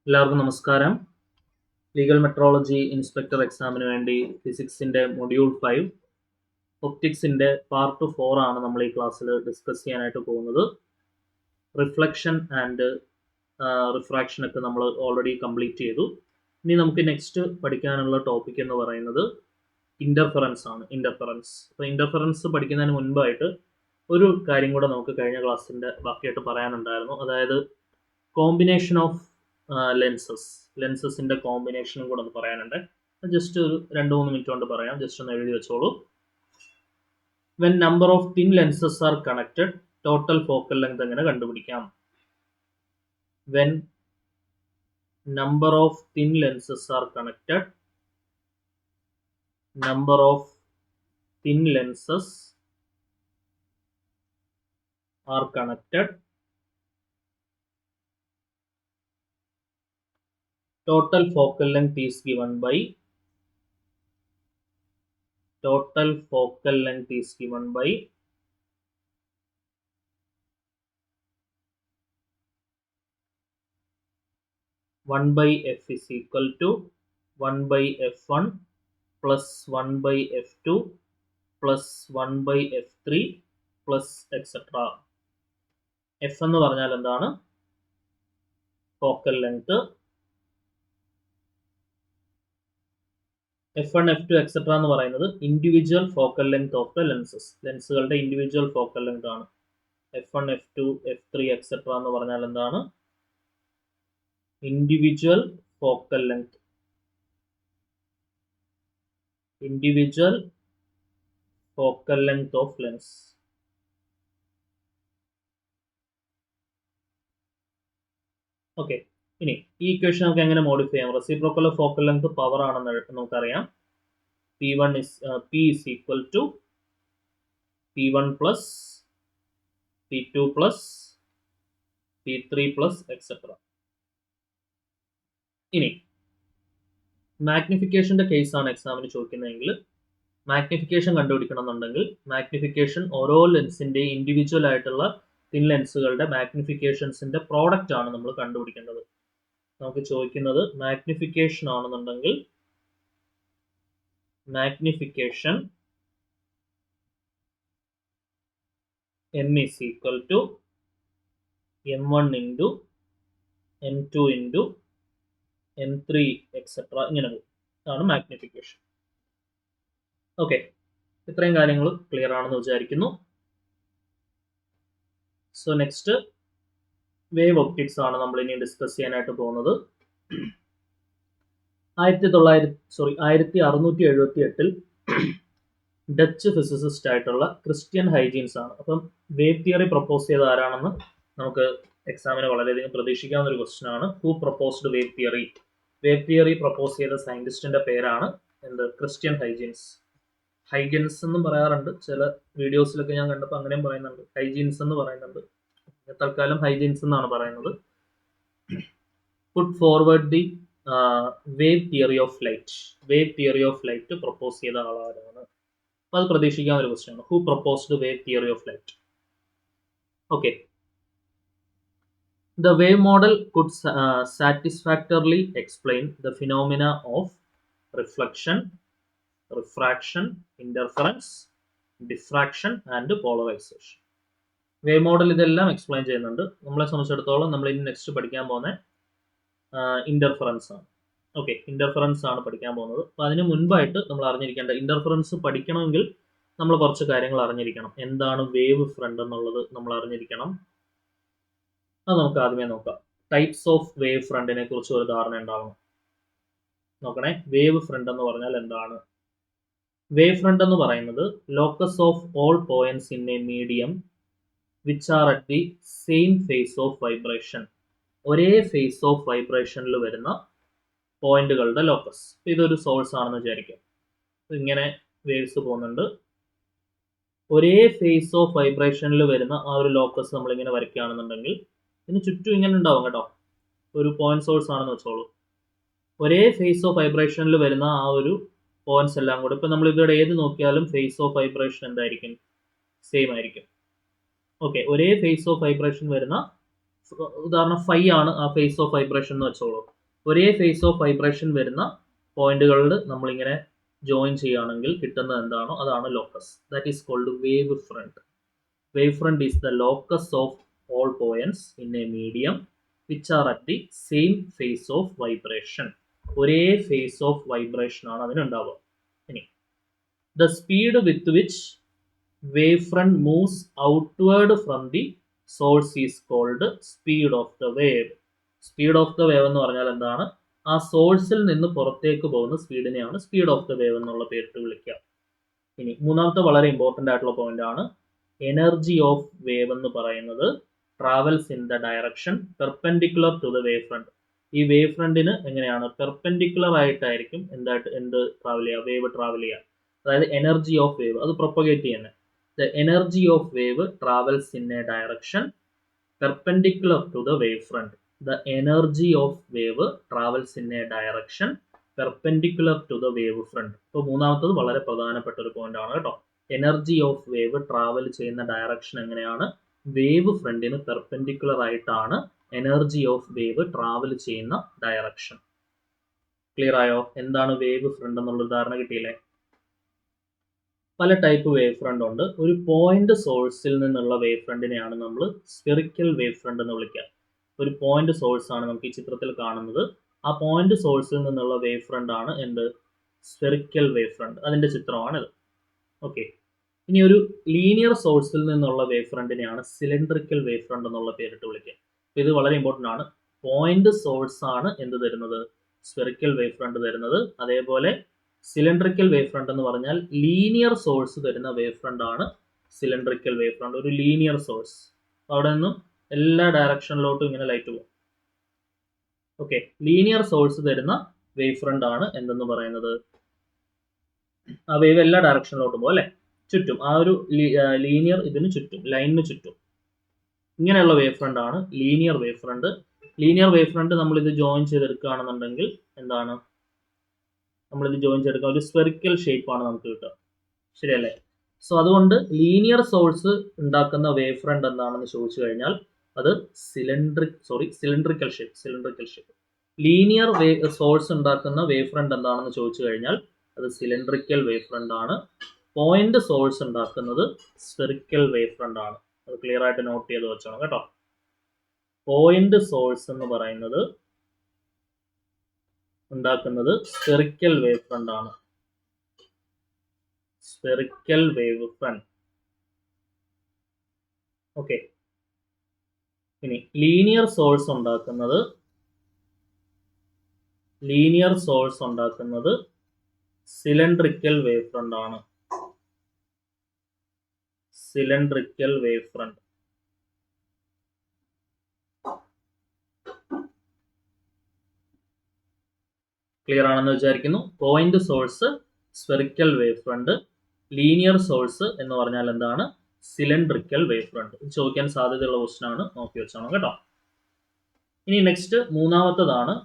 എല്ലാവർക്കും നമസ്കാരം. Legal metrology inspector എക്സാമിന് വേണ്ടി ഫിസിക്സിൻ്റെ മൊഡ്യൂൾ 5 ഒപ്റ്റിക്സിൻ്റെ പാർട്ട് 4 ആണ് നമ്മൾ ഈ ക്ലാസ്സിൽ ഡിസ്കസ് ചെയ്യാനായിട്ട് പോകുന്നത്. റിഫ്ലക്ഷൻ ആൻഡ് റിഫ്രാക്ഷൻ ഒക്കെ നമ്മൾ ഓൾറെഡി കംപ്ലീറ്റ് ചെയ്തു. ഇനി നമുക്ക് നെക്സ്റ്റ് പഠിക്കാനുള്ള ടോപ്പിക് എന്ന് പറയുന്നത് ഇൻ്റർഫറൻസ് ആണ്. അപ്പോൾ ഇൻ്റർഫറൻസ് പഠിക്കുന്നതിന് മുൻപായിട്ട് ഒരു കാര്യം കൂടെ നമുക്ക് കഴിഞ്ഞ ക്ലാസ്സിൻ്റെ ബാക്കിയായിട്ട് പറയാനുണ്ടായിരുന്നു. അതായത് കോമ്പിനേഷൻ ഓഫ് ലെൻസസിൻ്റെ കോമ്പിനേഷനും കൂടെ ഒന്ന് പറയാനുണ്ട്. ജസ്റ്റ് ഒരു 2-3 മിനിറ്റ് കൊണ്ട് പറയാം. ജസ്റ്റ് ഒന്ന് എഴുതി വെച്ചോളൂ. When number of thin lenses are connected, total focal length എങ്ങനെ കണ്ടുപിടിക്കാം? When number of thin lenses are connected, number of thin lenses are connected, total focal length is given by 1 by f is equal to 1 by f1 plus 1 by f2 plus 1 by f3 plus etc. f എന്ന് പറഞ്ഞാൽ എന്താണ്? Focal length. f1 f2 etcetera എന്ന് പറയുന്നത് individual focal length of the ലെൻസുകളുടെ individual focal length ആണ്. f1 f2 f3 etcetera എന്ന് പറഞ്ഞാൽ എന്താണ്? Individual focal length of lens. Okay, ഇനി ഈ ഇക്വേഷൻ നമുക്ക് എങ്ങനെ മോഡിഫൈ ചെയ്യാം? റെസിപ്രോക്കൽ ഫോക്കൽ ലെങ്ത് പവർ ആണെന്ന് നമുക്കറിയാം. P1 is P is equal to P1 plus P2 plus P3 plus etc. ഇനി മാഗ്നിഫിക്കേഷൻ്റെ കേസാണ് എക്സാമിന് ചോദിക്കുന്നതെങ്കിൽ മാഗ്നിഫിക്കേഷൻ കണ്ടുപിടിക്കണം എന്നുണ്ടെങ്കിൽ മാഗ്നിഫിക്കേഷൻ ഓരോ ലെൻസിൻ്റെയും ഇൻഡിവിജ്വൽ ആയിട്ടുള്ള തിൻ ലെൻസുകളുടെ മാഗ്നിഫിക്കേഷൻസിൻ്റെ പ്രോഡക്റ്റ് ആണ് നമ്മൾ കണ്ടുപിടിക്കേണ്ടത്. നമുക്ക് ചോദിക്കുന്നത് മാഗ്നിഫിക്കേഷൻ ആണെന്നുണ്ടെങ്കിൽ magnification m is equal to m1 into m2 into m3 etc. ഇങ്ങനെ പോകും. അതാണ് മാഗ്നിഫിക്കേഷൻ. ഓക്കെ, ഇത്രയും കാര്യങ്ങൾ ക്ലിയർ ആണെന്ന് വിചാരിക്കുന്നു. സോ നെക്സ്റ്റ് വേവ് ഒപ്റ്റിക്സ് ആണ് നമ്മൾ ഇനി ഡിസ്കസ് ചെയ്യാനായിട്ട് പോകുന്നത്. 1678 ഡച്ച് ഫിസിസിസ്റ്റ് ആയിട്ടുള്ള ക്രിസ്ത്യൻ ഹൈജീൻസ് ആണ്. അപ്പം വേവ് തിയറി പ്രപ്പോസ് ചെയ്ത ആരാണെന്ന് നമുക്ക് എക്സാമിന് വളരെയധികം പ്രതീക്ഷിക്കാവുന്ന ഒരു ക്വസ്റ്റ്യൻ ആണ്. Who proposed wave theory? Wave theory propose ചെയ്ത സയന്റിസ്റ്റിന്റെ പേരാണ് ക്രിസ്ത്യൻ ഹൈജീൻസ്. ഹൈജൻസ് എന്നും പറയാറുണ്ട്, ചില വീഡിയോസിലൊക്കെ ഞാൻ കണ്ടപ്പോൾ അങ്ങനെയും പറയുന്നുണ്ട്, ഹൈജീൻസ് എന്ന് പറയുന്നുണ്ട്. തൽക്കാലം ഹൈജീൻസ് എന്നാണ് പറയുന്നത്. Put forward the wave theory of light propose ചെയ്ത ആളാരാണ്? അപ്പോൾ അത് പ്രതീക്ഷിക്കാവുന്ന ഒരു ക്വസ്റ്റ്യൻ ആണ്. Who proposed wave theory of light? Okay, the wave model could satisfactorily explain the phenomena of reflection, refraction, interference, diffraction and polarization. Wave model ഇതെല്ലാം explain ചെയ്യുന്നുണ്ട്. നമ്മളെ സംബന്ധിച്ചിടത്തോളം നമ്മൾ ഇനി നെക്സ്റ്റ് പഠിക്കാൻ പോകുന്ന ഇൻ്റർഫറൻസ് ആണ്. ഓക്കെ, ഇൻ്റർഫറൻസ് ആണ് പഠിക്കാൻ പോകുന്നത്. അപ്പോൾ അതിന് മുൻപായിട്ട് നമ്മൾ അറിഞ്ഞിരിക്കേണ്ട, ഇൻ്റർഫറൻസ് പഠിക്കണമെങ്കിൽ നമ്മൾ കുറച്ച് കാര്യങ്ങൾ അറിഞ്ഞിരിക്കണം. എന്താണ് വേവ് ഫ്രണ്ട് എന്നുള്ളത് നമ്മൾ അറിഞ്ഞിരിക്കണം. അത് നമുക്ക് ആദ്യമേ നോക്കാം. ടൈപ്സ് ഓഫ് വേവ് ഫ്രണ്ടിനെ കുറിച്ച് ഒരു ധാരണ ഉണ്ടാവണം. നോക്കണേ, വേവ് ഫ്രണ്ട് എന്ന് പറഞ്ഞാൽ എന്താണ്? വേവ് ഫ്രണ്ട് എന്ന് പറയുന്നത് locus of all points in a medium which are at the same phase of vibration. ഒരേ ഫേസ് ഓഫ് വൈബ്രേഷനിൽ വരുന്ന പോയിന്റുകളുടെ ലോക്കസ്. ഇതൊരു സോഴ്സ് ആണെന്ന് വിചാരിക്കാം. ഇങ്ങനെ വേവ്സ് പോകുന്നുണ്ട്. ഒരേ ഫേസ് ഓഫ് വൈബ്രേഷനിൽ വരുന്ന ആ ഒരു ലോക്കസ് നമ്മളിങ്ങനെ വരയ്ക്കുകയാണെന്നുണ്ടെങ്കിൽ ഇതിന് ചുറ്റും ഇങ്ങനെ ഉണ്ടാവും കേട്ടോ. ഒരു പോയിന്റ് സോഴ്സ് ആണെന്ന് വെച്ചോളൂ. ഒരേ ഫേസ് ഓഫ് വൈബ്രേഷനിൽ വരുന്ന ആ ഒരു പോയിന്റ്സ് എല്ലാം കൂടെ, ഇപ്പം നമ്മൾ ഇവിടെ ഏത് നോക്കിയാലും ഫേസ് ഓഫ് വൈബ്രേഷൻ എന്തായിരിക്കും? സെയിം ആയിരിക്കും. ഓക്കെ, ഒരേ ഫേസ് ഓഫ് വൈബ്രേഷൻ വരുന്ന, ഉദാഹരണം ഫൈ ആണ് ആ ഫേസ് ഓഫ് വൈബ്രേഷൻ എന്ന് വെച്ചോളൂ. ഒരേ ഫേസ് ഓഫ് വൈബ്രേഷൻ വരുന്ന പോയിന്റുകളിൽ നമ്മളിങ്ങനെ ജോയിൻ ചെയ്യുകയാണെങ്കിൽ കിട്ടുന്നത് എന്താണോ അതാണ് locus. That is called wave front. Wave front is the locus of all points in a medium which are at the same phase of vibration. ഒരേ phase of vibration ആണ് അതിനുണ്ടാവുക. ഇനി the speed with which wavefront moves outward from the source is called speed of the wave. Speed of the wave എന്ന് പറഞ്ഞാൽ എന്താണ്? ആ സോഴ്സിൽ നിന്ന് പുറത്തേക്ക് പോകുന്ന സ്പീഡിനെയാണ് സ്പീഡ് ഓഫ് ദ വേവ് എന്നുള്ള പേരിട്ട് വിളിക്കുക. ഇനി മൂന്നാമത്തെ വളരെ ഇമ്പോർട്ടൻ്റ് ആയിട്ടുള്ള പോയിന്റ് ആണ് എനർജി ഓഫ് വേവ് എന്ന് പറയുന്നത് travels in the direction perpendicular to the wave front. ഈ വേവ് ഫ്രണ്ടിന് എങ്ങനെയാണ് പെർപെൻഡിക്കുലർ ആയിട്ടായിരിക്കും എന്ത് ട്രാവൽ ചെയ്യുക, വേവ് ട്രാവൽ ചെയ്യുക. അതായത് എനർജി ഓഫ് വേവ് അത് പ്രൊപ്പഗേറ്റ് ചെയ്യുന്നത്. The energy of wave travels in a direction perpendicular to the wave front. The energy of wave travels in a direction perpendicular to the wave front. ഇപ്പോൾ മൂന്നാമത്തത് വളരെ പ്രധാനപ്പെട്ട ഒരു point ആണ് കേട്ടോ. Energy of wave travel ചെയ്യുന്ന direction എങ്ങനെയാണ്? Wave ഫ്രണ്ടിന് പെർപെൻഡിക്കുലർ ആയിട്ടാണ് എനർജി ഓഫ് വേവ് ട്രാവൽ ചെയ്യുന്ന ഡയറക്ഷൻ. ക്ലിയർ ആയോ? എന്താണ് വേവ് ഫ്രണ്ട് എന്നുള്ള ധാരണ കിട്ടിയില്ലേ? പല ടൈപ്പ് വേവ് ഫ്രണ്ട് ഉണ്ട്. ഒരു പോയിന്റ് സോഴ്സിൽ നിന്നുള്ള വേവ് ഫ്രണ്ടിനെയാണ് നമ്മൾ സ്ഫെറിക്കൽ വേവ് ഫ്രണ്ട് എന്ന് വിളിക്കുക. ഒരു പോയിന്റ് സോഴ്സ് ആണ് നമുക്ക് ഈ ചിത്രത്തിൽ കാണുന്നത്. ആ പോയിന്റ് സോഴ്സിൽ നിന്നുള്ള വേവ് ഫ്രണ്ട് ആണ് എന്ത്? Spherical wave front. അതിന്റെ ചിത്രമാണിത്. ഓക്കെ. ഇനി ഒരു ലീനിയർ സോഴ്സിൽ നിന്നുള്ള വേവ് ഫ്രണ്ടിനെയാണ് സിലിണ്ടറിക്കൽ വേവ് ഫ്രണ്ട് എന്നുള്ള പേരിട്ട് വിളിക്കുക. ഇത് വളരെ ഇമ്പോർട്ടൻ്റ് ആണ്. പോയിന്റ് സോഴ്സ് ആണ് എന്ത് തരുന്നത്? സ്ഫെറിക്കൽ വേവ് ഫ്രണ്ട് തരുന്നത്. അതേപോലെ സിലിണ്ടറിക്കൽ വേവ് ഫ്രണ്ട് എന്ന് പറഞ്ഞാൽ ലീനിയർ സോഴ്സ് തരുന്ന വേവ് ഫ്രണ്ട് ആണ് സിലിണ്ടറിക്കൽ വേവ് ഫ്രണ്ട്. ഒരു ലീനിയർ സോഴ്സ്, അവിടെ നിന്നും എല്ലാ ഡയറക്ഷനിലോട്ടും ഇങ്ങനെ ലൈറ്റ് പോകും. ഓക്കെ. ലീനിയർ സോഴ്സ് തരുന്ന വേവ് ഫ്രണ്ട് ആണ് എന്തെന്ന് പറയുന്നത്? ആ വേവ് എല്ലാ ഡയറക്ഷനിലോട്ടും പോകും അല്ലേ? ചുറ്റും ആ ഒരു ലീനിയർ ഇതിന് ചുറ്റും, ലൈനിന് ചുറ്റും ഇങ്ങനെയുള്ള വേവ് ഫ്രണ്ട് ആണ് linear wave front. Linear wave front നമ്മളിത് ജോയിൻ ചെയ്തെടുക്കുകയാണെന്നുണ്ടെങ്കിൽ എന്താണ്? നമ്മളിത് ജോയിൻ ചെയ്തെടുക്കുക ഒരു സ്ഫെറിക്കൽ ഷേപ്പാണ് നമുക്ക് കിട്ടുക. ശരിയല്ലേ? സോ അതുകൊണ്ട് ലീനിയർ സോഴ്സ് ഉണ്ടാക്കുന്ന വേവ് ഫ്രണ്ട് എന്താണെന്ന് ചോദിച്ചു കഴിഞ്ഞാൽ അത് സിലിണ്ടറിക്കൽ ഷേപ്പ്. ലീനിയർ സോഴ്സ് ഉണ്ടാക്കുന്ന വേവ് ഫ്രണ്ട് എന്താണെന്ന് ചോദിച്ചു കഴിഞ്ഞാൽ അത് സിലിണ്ടറിക്കൽ വേവ് ഫ്രണ്ട് ആണ്. പോയിന്റ് സോഴ്സ് ഉണ്ടാക്കുന്നത് സ്ഫെറിക്കൽ വേവ് ഫ്രണ്ട് ആണ്. അത് ക്ലിയർ ആയിട്ട് നോട്ട് ചെയ്ത് വെച്ചോണം കേട്ടോ. പോയിന്റ് സോഴ്സ് എന്ന് പറയുന്നത് ഉണ്ടാക്കുന്നത് സ്ഫെറിക്കൽ വേവ് ഫ്രണ്ട് ആണ്. Spherical wave front. ഓക്കെ. ഇനി ലീനിയർ സോഴ്സ് ഉണ്ടാക്കുന്നത് സിലിണ്ടറിക്കൽ വേവ് ഫ്രണ്ട് ആണ്. Cylindrical wave front. ക്ലിയർ ആണെന്ന് വിചാരിക്കുന്നു. Point source spherical wave front, linear source എന്ന് പറഞ്ഞാൽ എന്താണ്? Cylindrical wave front. ഇത് ചോദിക്കാൻ സാധ്യതയുള്ള ക്വസ്റ്റ്യൻ ആണ്, നോക്കി വെച്ചോണം കേട്ടോ. ഇനി നെക്സ്റ്റ് മൂന്നാമത്തതാണ്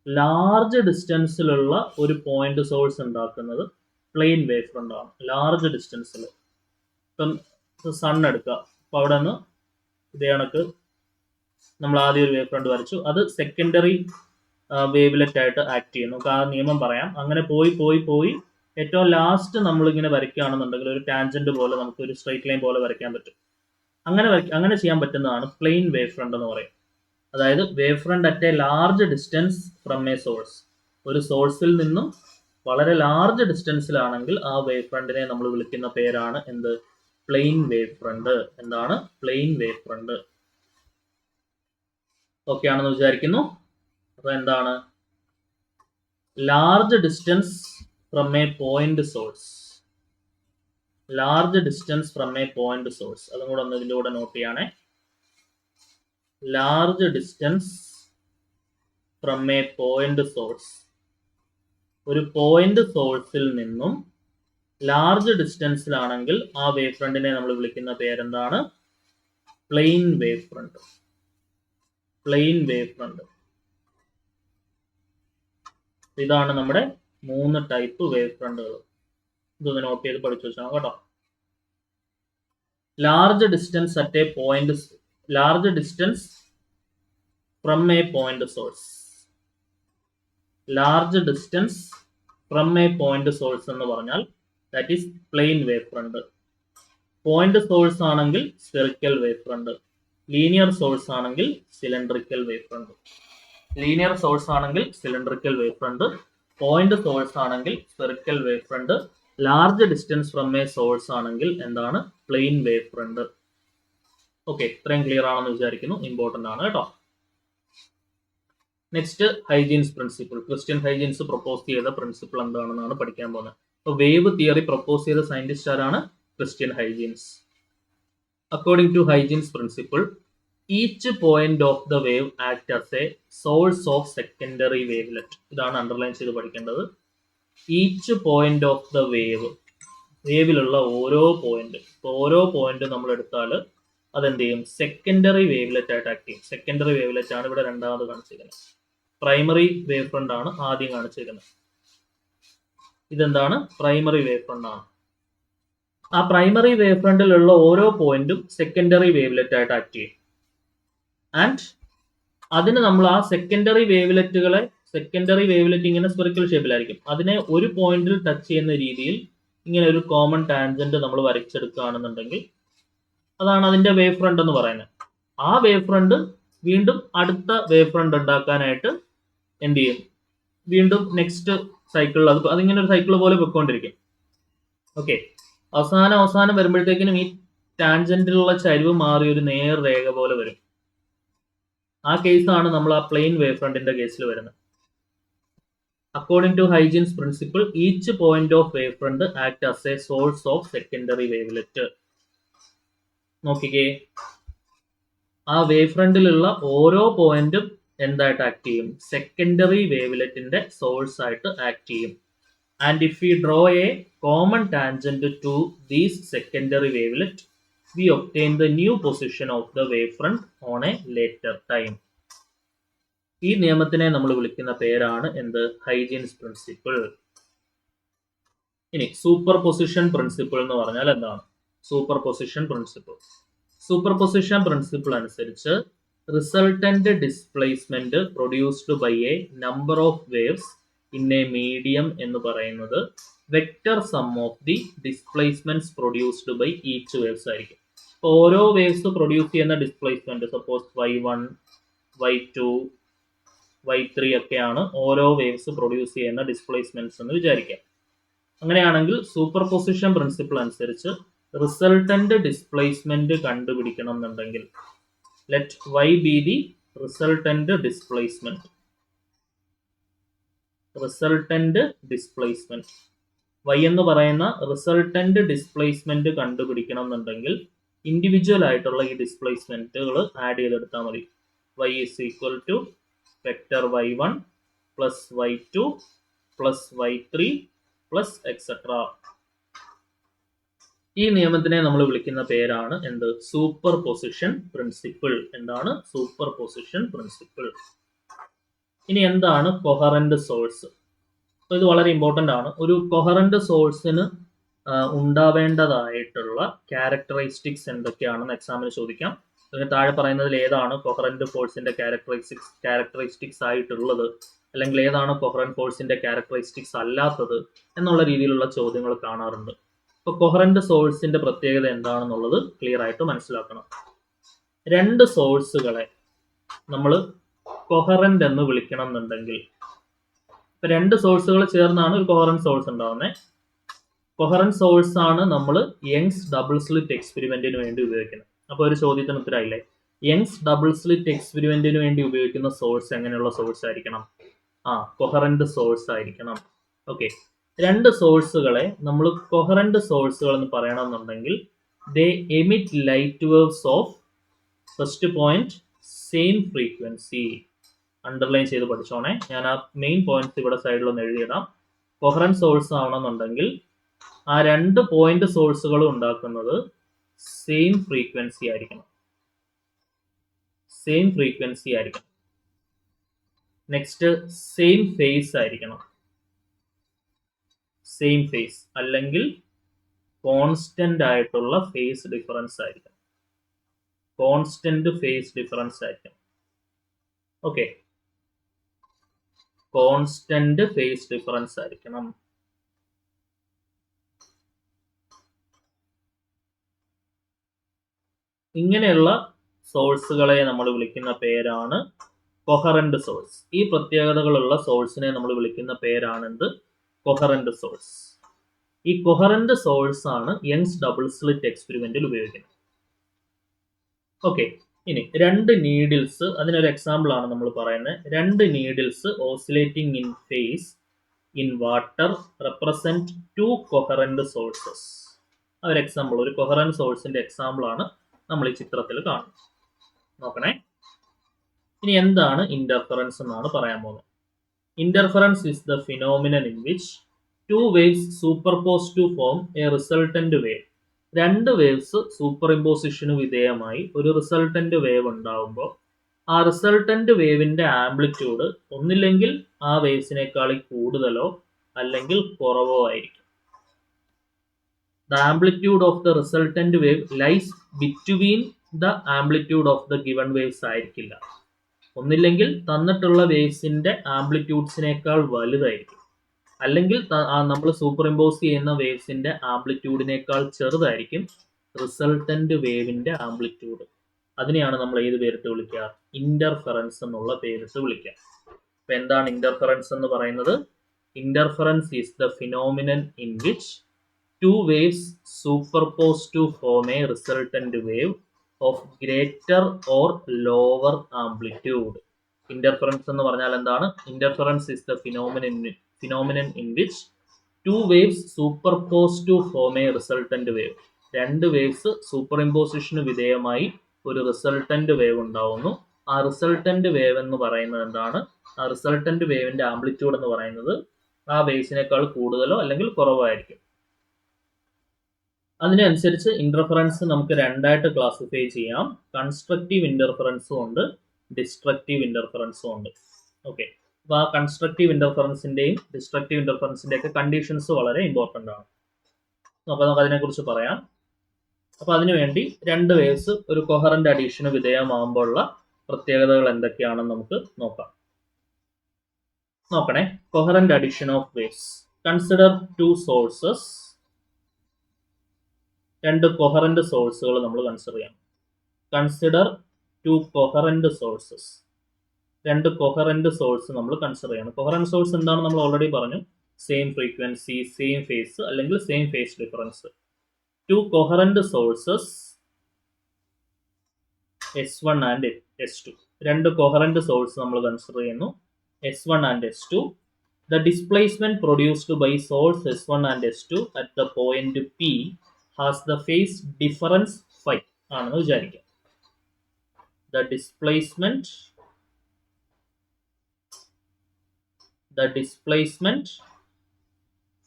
ലാർജ് ഡിസ്റ്റൻസിലുള്ള ഒരു പോയിന്റ് സോഴ്സ് ഉണ്ടാക്കുന്നത് പ്ലെയിൻ വേവ് ഫ്രണ്ട് ആണ്. ലാർജ് ഡിസ്റ്റൻസിൽ ഇപ്പം സൺ എടുക്കുക. അപ്പോൾ അവിടെ നിന്ന് ഇതേ കണക്ക് നമ്മൾ ആദ്യം ഒരു വേവ് ഫ്രണ്ട് വരച്ചു. അത് സെക്കൻഡറി വേവ്ലെറ്റ് ആയിട്ട് ആക്ട് ചെയ്യുന്നു. നമുക്ക് ആ നിയമം പറയാം. അങ്ങനെ പോയി ഏറ്റവും ലാസ്റ്റ് നമ്മളിങ്ങനെ വരയ്ക്കുകയാണെന്നുണ്ടെങ്കിൽ ഒരു ടാൻജന്റ് പോലെ നമുക്ക് ഒരു സ്ട്രൈറ്റ് ലൈൻ പോലെ വരയ്ക്കാൻ പറ്റും. അങ്ങനെ ചെയ്യാൻ പറ്റുന്നതാണ് പ്ലെയിൻ വേവ് ഫ്രണ്ട് എന്ന് പറയും. അതായത് wave front at a large distance from a source. ഒരു സോഴ്സിൽ നിന്നും വളരെ ലാർജ് ഡിസ്റ്റൻസിലാണെങ്കിൽ ആ വേവ് ഫ്രണ്ടിനെ നമ്മൾ വിളിക്കുന്ന പേരാണ് എന്ത്? Plane wave front. എന്താണ്? Plane wave front. ഓക്കെ ആണെന്ന് വിചാരിക്കുന്നു. അപ്പൊ എന്താണ്? Large distance from a point source. Large distance from a point source. അതും കൂടെ ഒന്ന് ഇതിലൂടെ നോട്ട് ചെയ്യണേ. Large distance from a point source. ഒരു പോയിന്റ് സോഴ്സിൽ നിന്നും ലാർജ് ഡിസ്റ്റൻസിലാണെങ്കിൽ ആ വേവ് ഫ്രണ്ടിനെ നമ്മൾ വിളിക്കുന്ന പേരെന്താണ്? Plane wave front. Plane wave front. ഇതാണ് നമ്മുടെ 3 ടൈപ്പ് വേവ് ഫ്രണ്ടുകൾ. ഇതൊന്ന് നോട്ട് ചെയ്ത് പഠിച്ചു വെച്ചാൽ കേട്ടോ. Large distance at a point, large distance from a point source. Large distance from a point source എന്ന് പറഞ്ഞാൽ that is plane wave front. Point source ആണെങ്കിൽ spherical wave front. Linear source ആണെങ്കിൽ cylindrical wave front. Linear source ആണെങ്കിൽ cylindrical wave front, point source ആണെങ്കിൽ spherical wave front, large distance from a source ആണെങ്കിൽ എന്താണ്? Plane wave front. Okay, ഇത്രയും clear ആണെന്ന് വിചാരിക്കുന്നു. Important ആണ് കേട്ടോ. Next Huygens principle. Christian Huygens propose ചെയ്ത പ്രിൻസിപ്പിൾ എന്താണെന്നാണ് പഠിക്കാൻ പോകുന്നത്. അപ്പോൾ വേവ് തിയറി പ്രപ്പോസ് ചെയ്ത സയന്റിസ്റ്റ് ആരാണ്? Christian Huygens. According to Huygens principle, each point of the wave act as a source of secondary wavelet. ഇതാണ് അണ്ടർലൈൻ ചെയ്ത് പഠിക്കേണ്ടത്. Each point of the wave, വേവിലുള്ള ഓരോ പോയിന്റ്, ഓരോ പോയിന്റ് നമ്മൾ എടുത്താൽ അതെന്ത് ചെയ്യും? സെക്കൻഡറി വേവ്ലെറ്റ് ആയിട്ട് ആക്ട് ചെയ്യും. സെക്കൻഡറി വേവ്ലെറ്റ് ആണ് ഇവിടെ രണ്ടാമത് കാണിച്ചിരിക്കുന്നത്. പ്രൈമറി വേവ് ഫ്രണ്ട് ആണ് ആദ്യം കാണിച്ചിരിക്കുന്നത്. ഇതെന്താണ്? പ്രൈമറി വേവ് ഫ്രണ്ട് ആണ്. ആ പ്രൈമറി വേവ് ഫ്രണ്ടിലുള്ള ഓരോ പോയിന്റും സെക്കൻഡറി വേവ്ലെറ്റ് ആയിട്ട് ആക്ട് ചെയ്യും. ആൻഡ് അതിന് നമ്മൾ ആ സെക്കൻഡറി വേവ്ലെറ്റുകളെ, സെക്കൻഡറി വേവ്ലെറ്റ് ഇങ്ങനെ സ്പെറിക്കൽ ഷേപ്പിലായിരിക്കും, അതിനെ ഒരു പോയിന്റിൽ ടച്ച് ചെയ്യുന്ന രീതിയിൽ ഇങ്ങനെ ഒരു കോമൺ ടാൻജന്റ് നമ്മൾ വരച്ചെടുക്കുകയാണെന്നുണ്ടെങ്കിൽ അതാണ് അതിന്റെ വേവ് ഫ്രണ്ട് എന്ന് പറയുന്നത്. ആ വേവ് ഫ്രണ്ട് വീണ്ടും അടുത്ത വേവ് ഫ്രണ്ട് ഉണ്ടാക്കാനായിട്ട് എന്ത് ചെയ്യും? വീണ്ടും നെക്സ്റ്റ് സൈക്കിളിൽ അതിങ്ങനെ ഒരു സൈക്കിൾ പോലെ പൊയ്ക്കൊണ്ടിരിക്കും. ഓക്കെ, അവസാനം വരുമ്പോഴത്തേക്കിനും ഈ ടാൻജന്റിലുള്ള ചരിവ് മാറി ഒരു നേർരേഖ പോലെ വരും. ആ കേസാണ് നമ്മൾ ആ പ്ലെയിൻ വേവ് ഫ്രണ്ടിന്റെ കേസിൽ വരുന്നത്. According to Huygens principle, each point of wave front act as a source of secondary wavelet. നോക്കിക്കേ, ആ വേവ് ഫ്രണ്ടിലുള്ള ഓരോ പോയിന്റും എന്തായിട്ട് ആക്ട് ചെയ്യും? സെക്കൻഡറി വേവ്ലെറ്റിന്റെ സോഴ്സ് ആയിട്ട് ആക്ട് ചെയ്യും. And if we draw a common tangent to these secondary wavelet, we obtain the new position of the wavefront on a later time. ഈ നിയമത്തിനെ നമ്മൾ വിളിക്കുന്ന പേരാണ് എന്ത്? Huygens principle. ഇനി സൂപ്പർ പൊസിഷൻ പ്രിൻസിപ്പിൾ എന്ന് പറഞ്ഞാൽ എന്താണ്? Superposition principle. Superposition principle അനുസരിച്ച് resultant displacement produced by a number of waves in a medium എന്ന് പറയുന്നത് vector sum of the displacements produced by each waves ആയിരിക്കും. ഓരോ waves produce ചെയ്യുന്ന displacement, suppose y1, y2, y3 ഒക്കെയാണ് ഓരോ waves produce ചെയ്യുന്ന displacements എന്ന് വിചാരിക്കാം. അങ്ങനെയാണെങ്കിൽ സൂപ്പർ പൊസിഷൻ പ്രിൻസിപ്പിൾ അനുസരിച്ച് റിസൾട്ടന്റ് ഡിസ്പ്ലേസ്മെന്റ് കണ്ടുപിടിക്കണം എന്നുണ്ടെങ്കിൽ let y be the resultant displacement. Resultant displacement y എന്ന് പറയുന്ന റിസൾട്ടന്റ് ഡിസ്പ്ലേസ്മെന്റ് കണ്ടുപിടിക്കണം എന്നുണ്ടെങ്കിൽ ഇൻഡിവിജ്വൽ ആയിട്ടുള്ള ഈ ഡിസ്പ്ലേസ്മെന്റുകൾ ആഡ് ചെയ്തെടുത്താൽ മതി. y is equal to vector y1 plus y2 plus y3 plus etc. ഈ നിയമത്തിനെ നമ്മൾ വിളിക്കുന്ന പേരാണ് എന്ത്? Super position principle. എന്താണ് സൂപ്പർ പൊസിഷൻ പ്രിൻസിപ്പിൾ? ഇനി എന്താണ് കൊഹറന്റ് സോഴ്സ്? ഇത് വളരെ ഇമ്പോർട്ടന്റ് ആണ്. ഒരു കൊഹറന്റ് സോഴ്സിന് ഉണ്ടാവേണ്ടതായിട്ടുള്ള ക്യാരക്ടറിസ്റ്റിക്സ് എന്തൊക്കെയാണെന്ന് എക്സാമിന് ചോദിക്കാം. അതിന് താഴെ പറയുന്നതിൽ ഏതാണ് കൊഹറന്റ് ഫോഴ്സിന്റെ ക്യാരക്ടറിസ്റ്റിക്സ് ആയിട്ടുള്ളത്, അല്ലെങ്കിൽ ഏതാണ് കൊഹറന്റ് ഫോഴ്സിന്റെ ക്യാരക്ടറിസ്റ്റിക്സ് അല്ലാത്തത് എന്നുള്ള രീതിയിലുള്ള ചോദ്യങ്ങൾ കാണാറുണ്ട്. ഇപ്പോൾ കൊഹറന്റ് സോഴ്സിന്റെ പ്രത്യേകത എന്താണെന്നുള്ളത് ക്ലിയർ ആയിട്ട് മനസ്സിലാക്കണം. രണ്ട് സോഴ്സുകളെ നമ്മൾ കൊഹറന്റ് എന്ന് വിളിക്കണം എന്നുണ്ടെങ്കിൽ, ഇപ്പൊ രണ്ട് സോഴ്സുകൾ ചേർന്നാണ് ഒരു കൊഹറന്റ് സോഴ്സ് ഉണ്ടാവുന്നത്. കൊഹറന്റ് സോഴ്സ് ആണ് നമ്മൾ യങ്സ് ഡബിൾ സ്ലിറ്റ് എക്സ്പെരിമെന്റിന് വേണ്ടി ഉപയോഗിക്കുന്നത്. അപ്പോൾ ഒരു ചോദ്യത്തിന് ഉത്തരമായില്ലേ? യങ്സ് ഡബിൾ സ്ലിറ്റ് എക്സ്പെരിമെന്റിന് വേണ്ടി ഉപയോഗിക്കുന്ന സോഴ്സ് എങ്ങനെയുള്ള സോഴ്സ് ആയിരിക്കണം? കൊഹറന്റ് സോഴ്സ് ആയിരിക്കണം. ഓക്കെ, രണ്ട് സോഴ്സുകളെ നമ്മൾ കൊഹറന്റ് സോഴ്സുകൾ എന്ന് പറയണമെന്നുണ്ടെങ്കിൽ they emit light waves of first point same frequency. Underline ചെയ്ത് പഠിച്ചോണേ. ഞാൻ ആ മെയിൻ പോയിന്റ്സ് ഇവിടെ സൈഡിലൊന്ന് എഴുതിയിടാം. കൊഹറന്റ് സോഴ്സ് ആവണമെന്നുണ്ടെങ്കിൽ ആ രണ്ട് പോയിന്റ് സോഴ്സുകളും ഉണ്ടാക്കുന്നത് സെയിം ഫ്രീക്വൻസി ആയിരിക്കണം. സെയിം ഫ്രീക്വൻസി ആയിരിക്കണം. നെക്സ്റ്റ് സെയിം ഫേസ് ആയിരിക്കണം. സെയിം ഫേസ് അല്ലെങ്കിൽ കോൺസ്റ്റന്റ് ആയിട്ടുള്ള ഫേസ് ഡിഫറൻസ് ആയിരിക്കണം. കോൺസ്റ്റന്റ് ഫേസ് ഡിഫറൻസ് ആയിരിക്കണം. ഓക്കെ, കോൺസ്റ്റന്റ് ഫേസ് ഡിഫറൻസ് ആയിരിക്കണം. ഇങ്ങനെയുള്ള സോഴ്സുകളെ നമ്മൾ വിളിക്കുന്ന പേരാണ് കൊഹറന്റ് സോഴ്സ്. ഈ പ്രത്യേകതകളുള്ള സോഴ്സിനെ നമ്മൾ വിളിക്കുന്ന പേരാണ് എന്ത്? Coherent source. ഈ കൊഹറന്റ് സോഴ്സ് ആണ് യങ്സ് ഡബിൾ സ്ലിറ്റ് എക്സ്പെരിമെന്റിൽ ഉപയോഗിക്കുന്നത്. ഓക്കെ, ഇനി രണ്ട് നീഡിൽസ്, അതിനൊരു എക്സാമ്പിൾ ആണ് നമ്മൾ പറയുന്നത്. രണ്ട് needles oscillating in phase in water represent two coherent sources. ഒരു എക്സാമ്പിൾ, ഒരു കൊഹറന്റ് സോഴ്സിന്റെ എക്സാമ്പിൾ ആണ് നമ്മൾ ഈ ചിത്രത്തിൽ കാണുന്നത്. നോക്കണേ. ഇനി എന്താണ് ഇന്റർഫറൻസ് എന്നാണ് പറയാൻ പോകുന്നത്. Interference is the phenomenon in which two waves superpose to form a resultant wave. രണ്ട് വേവ്സ് സൂപ്പർ ഇമ്പോസിഷന് വിധേയമായി ഒരു റിസൾട്ടന്റ് വേവ് ഉണ്ടാകുമ്പോൾ ആ റിസൾട്ടന്റ് വേവിന്റെ ആംപ്ലിറ്റ്യൂഡ് ഒന്നില്ലെങ്കിൽ ആ വേവ്സിനേക്കാൾ കൂടുതലോ അല്ലെങ്കിൽ കുറവോ ആയിരിക്കും. The amplitude of the resultant wave lies between the amplitude of the given waves ആയിരിക്കില്ല. ഒന്നില്ലെങ്കിൽ തന്നിട്ടുള്ള വേവ്സിന്റെ ആംപ്ലിറ്റ്യൂഡ്സിനേക്കാൾ വലുതായിരിക്കും, അല്ലെങ്കിൽ നമ്മൾ സൂപ്പർ ഇമ്പോസ് ചെയ്യുന്ന വേവ്സിന്റെ ആംപ്ലിറ്റ്യൂഡിനേക്കാൾ ചെറുതായിരിക്കും റിസൾട്ടന്റ് വേവിന്റെ ആംപ്ലിറ്റ്യൂഡ്. അതിനെയാണ് നമ്മൾ ഏത് പേരിട്ട് വിളിക്കുക? ഇന്റർഫറൻസ് എന്നുള്ള പേരിട്ട് വിളിക്കുക. അപ്പൊ എന്താണ് ഇന്റർഫറൻസ് എന്ന് പറയുന്നത്? Interference is the phenomenon in which two waves superposed to form a resultant wave of greater or lower amplitude. Interference എന്ന് പറഞ്ഞാൽ എന്താണ്? Interference is the phenomenon in which two waves superposed to form a resultant wave. രണ്ട് waves സൂപ്പർ ഇമ്പോസിഷന് വിധേയമായി ഒരു resultant wave ഉണ്ടാവുന്നു. ആ റിസൾട്ടന്റ് വേവ് എന്ന് പറയുന്നത് എന്താണ്? ആ റിസൾട്ടന്റ് വേവിന്റെ ആംപ്ലിറ്റ്യൂഡ് എന്ന് പറയുന്നത് ആ വേവ്സിനേക്കാൾ കൂടുതലോ അല്ലെങ്കിൽ കുറവോ ആയിരിക്കും. അതിനനുസരിച്ച് ഇന്റർഫറൻസ് നമുക്ക് രണ്ടായിട്ട് ക്ലാസിഫൈ ചെയ്യാം. കൺസ്ട്രക്റ്റീവ് ഇന്റർഫറൻസും ഉണ്ട്, ഡിസ്ട്രക്റ്റീവ് ഇന്റർഫറൻസും ഉണ്ട്. ഓക്കെ, അപ്പോൾ ആ കൺസ്ട്രക്റ്റീവ് ഇന്റർഫറൻസിന്റെയും ഡിസ്ട്രക്റ്റീവ് ഇന്റർഫറൻസിന്റെ ഒക്കെ കണ്ടീഷൻസ് വളരെ ഇമ്പോർട്ടൻ്റ് ആണ്. അപ്പോൾ നമുക്ക് അതിനെക്കുറിച്ച് പറയാം. അപ്പോൾ അതിനുവേണ്ടി രണ്ട് വേവ്സ് ഒരു കൊഹറന്റ് അഡീഷന് വിധേയമാകുമ്പോഴുള്ള പ്രത്യേകതകൾ എന്തൊക്കെയാണെന്ന് നമുക്ക് നോക്കാം. നോക്കണേ. Coherent addition of waves. Consider two sources. രണ്ട് കൊഹറന്റ് സോഴ്സുകൾ നമ്മൾ കൺസിഡർ ചെയ്യാം. Consider two coherent sources. രണ്ട് കൊഹറന്റ് സോഴ്സ് നമ്മൾ കൺസിഡർ ചെയ്യണം. കൊഹറന്റ് സോഴ്സ് എന്താണെന്ന് നമ്മൾ ഓൾറെഡി പറഞ്ഞു. സെയിം ഫ്രീക്വൻസി, സെയിം ഫേസ് അല്ലെങ്കിൽ same phase difference. Two coherent sources S1 and S2. രണ്ട് കൊഹറന്റ് സോഴ്സ് നമ്മൾ കൺസിഡർ ചെയ്യുന്നു, S1 and S2. The displacement produced by source S1 and S2 at the point P has the phase difference phi ആണെന്ന് വിചാരിക്കാം. The displacement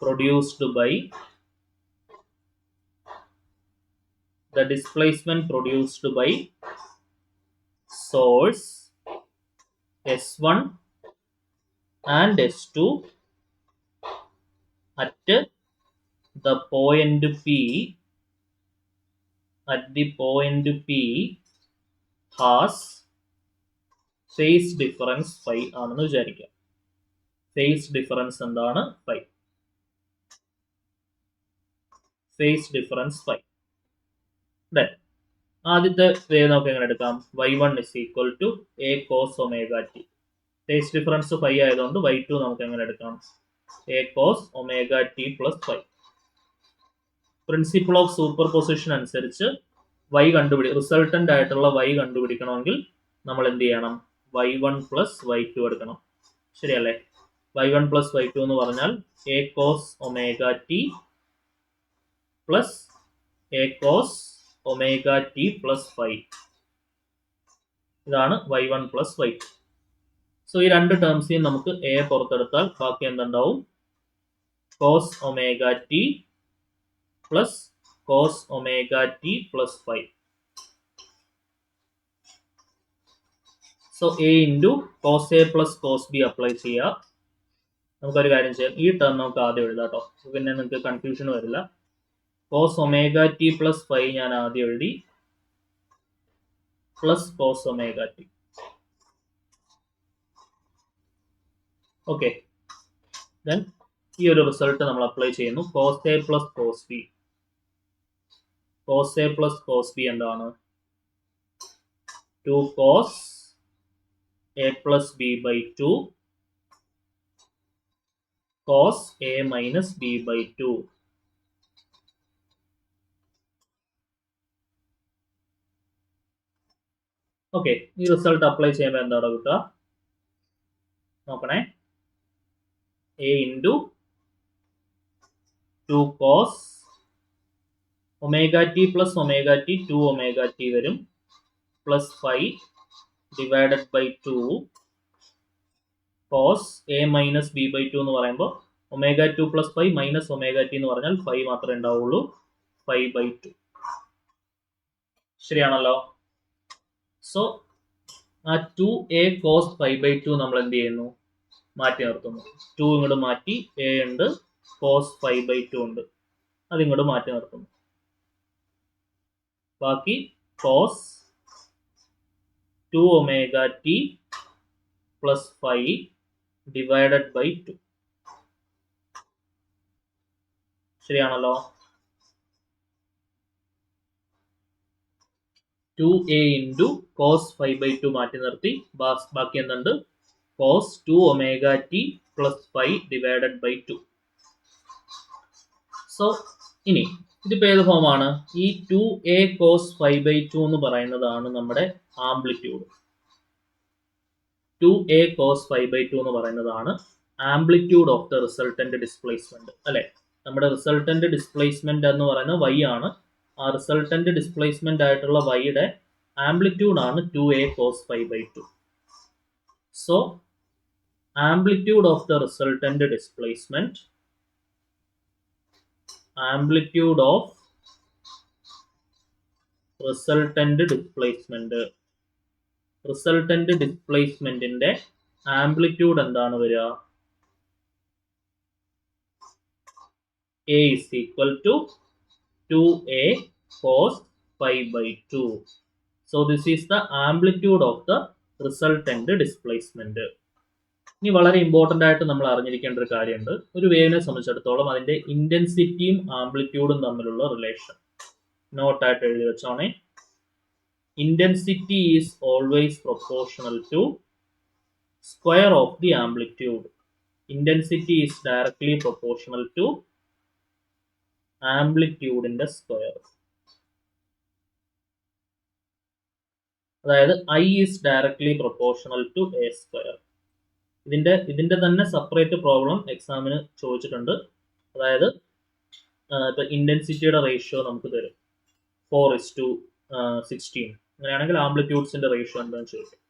produced by source S1 and S2 at the point P has phase difference phi ആണെന്ന് വിചാരിക്കാം. Phase difference എന്താണ്? phi. Phase difference phi. Then ആദ്യത്തെ wave നമുക്ക് എങ്ങനെ എടുക്കാം? y1 is equal to a cos omega t. Phase difference phi ആയതുകൊണ്ട് y2 നമുക്ക് എങ്ങനെ എടുക്കാം? a cos omega t plus phi. Principle of super position അനുസരിച്ച് റിസൾട്ടന്റ് ആയിട്ടുള്ള y കണ്ടുപിടിക്കണമെങ്കിൽ നമ്മൾ എന്ത് ചെയ്യണം? y1 പ്ലസ് y2 എടുക്കണം. ശരിയല്ലേ? y1 പ്ലസ് y2 എന്ന് പറഞ്ഞാൽ a cos omega t plus a cos omega t plus phi. ഇതാണ് y1 പ്ലസ് y2. സോ ഈ രണ്ട് ടേംസിയും നമുക്ക് a പുറത്തെടുത്താൽ ബാക്കി എന്തുണ്ടാവും? cos omega t plus cos omega t plus phi. So a into cos a plus cos b apply ചെയ്യുക. നമുക്കൊരു കാര്യം ചെയ്യാം, ഈ ടേം നമുക്ക് ആദ്യം എഴുതാം കേട്ടോ, പിന്നെ നിങ്ങൾക്ക് കൺഫ്യൂഷൻ വരില്ല. cos omega t plus phi ഞാൻ ആദ്യം എഴുതി, plus cos omega t. Okay, then ഈ ഒരു റിസൾട്ട് നമ്മൾ അപ്ലൈ ചെയ്യുന്നു. Cos A plus cos B. Cos A plus cos B എന്താണ്? 2 cos A plus B by 2 cos A minus B by 2. Okay, ഈ result apply ചെയ്യുമ്പോൾ എന്താണ് കിട്ടുക? നോക്കണേ, A into 2 cos omega t plus omega t 2 omega t വരും, plus 5 divided by 2 cos A minus B by 2 എന്ന് പറയുമ്പോൾ omega 2 plus 5 minus omega t എന്ന് പറഞ്ഞാൽ 5 മാത്രമേ ഉണ്ടാവുള്ളൂ, 5 ബൈ 2. ശരിയാണല്ലോ? സോ ആ 2a കോസ് 5 ബൈ 2 നമ്മൾ എന്ത് ചെയ്യുന്നു? മാറ്റി നിർത്തുന്നു. 2 ഇങ്ങോട്ട് മാറ്റി, a ഉണ്ട്, കോസ് 5 ബൈ 2 ഉണ്ട്, അതിങ്ങോട്ട് മാറ്റി നിർത്തുന്നു. ബാക്കി cos 2 omega t plus 5 divided by 2. ശരിയാണല്ലോ? 2a ഇൻറ്റു കോസ് 5 ബൈ 2 മാറ്റി നിർത്തി, ബാക്കി എന്തുണ്ട്? Cos 2 omega t plus 5 divided by 2. So ഇനി ഇതിപ്പോൾ ഏത് ഫോമാണ്? ഈ 2a കോസ് 5 ബൈ 2 എന്ന് പറയുന്നതാണ് നമ്മുടെ ആംപ്ലിറ്റ്യൂഡ്. 2a കോസ് 5 ബൈ 2 എന്ന് പറയുന്നതാണ് amplitude of the resultant displacement, അല്ലെ? നമ്മുടെ റിസൾട്ടന്റ് ഡിസ്പ്ലേസ്മെന്റ് എന്ന് പറയുന്നത് y ആണ്. ആ റിസൾട്ടന്റ് ഡിസ്പ്ലേസ്മെന്റ് ആയിട്ടുള്ള വൈയുടെ ആംപ്ലിറ്റ്യൂഡ് ആണ് 2a cos 5 by 2. So amplitude of the resultant displacement, amplitude of resultant displacement, resultant ഡിസ്പ്ലേസ്മെന്റിന്റെ ആംപ്ലിറ്റ്യൂഡ് എന്താണ് വരിക? a is equal to 2a cos 5 by 2. So this is the amplitude of the resultant displacement. ഇനി വളരെ important ആയിട്ട് നമ്മൾ അറിഞ്ഞിരിക്കേണ്ട ഒരു കാര്യമുണ്ട്. ഒരു വേവിനെ സംബന്ധിച്ചിടത്തോളം അതിന്റെ ഇന്റൻസിറ്റിയും ആംപ്ലിറ്റ്യൂഡും തമ്മിലുള്ള റിലേഷൻ നോട്ടായിട്ട് എഴുതി വെച്ചോണേ. Intensity is always proportional to square of the amplitude. Intensity is directly proportional to amplitude in the square. അതായത് I is directly proportional to a square. ഇതിന്റെ തന്നെ സെപ്പറേറ്റ് പ്രോബ്ലം എക്സാമിന് ചോദിച്ചിട്ടുണ്ട്. അതായത് ഇപ്പൊ ഇന്റൻസിറ്റിയുടെ റേഷ്യോ നമുക്ക് തരും 4:16. അങ്ങനെയാണെങ്കിൽ ആംപ്ലിറ്റ്യൂഡ്സിന്റെ റേഷ്യോ എന്താണെന്ന് ചോദിക്കും.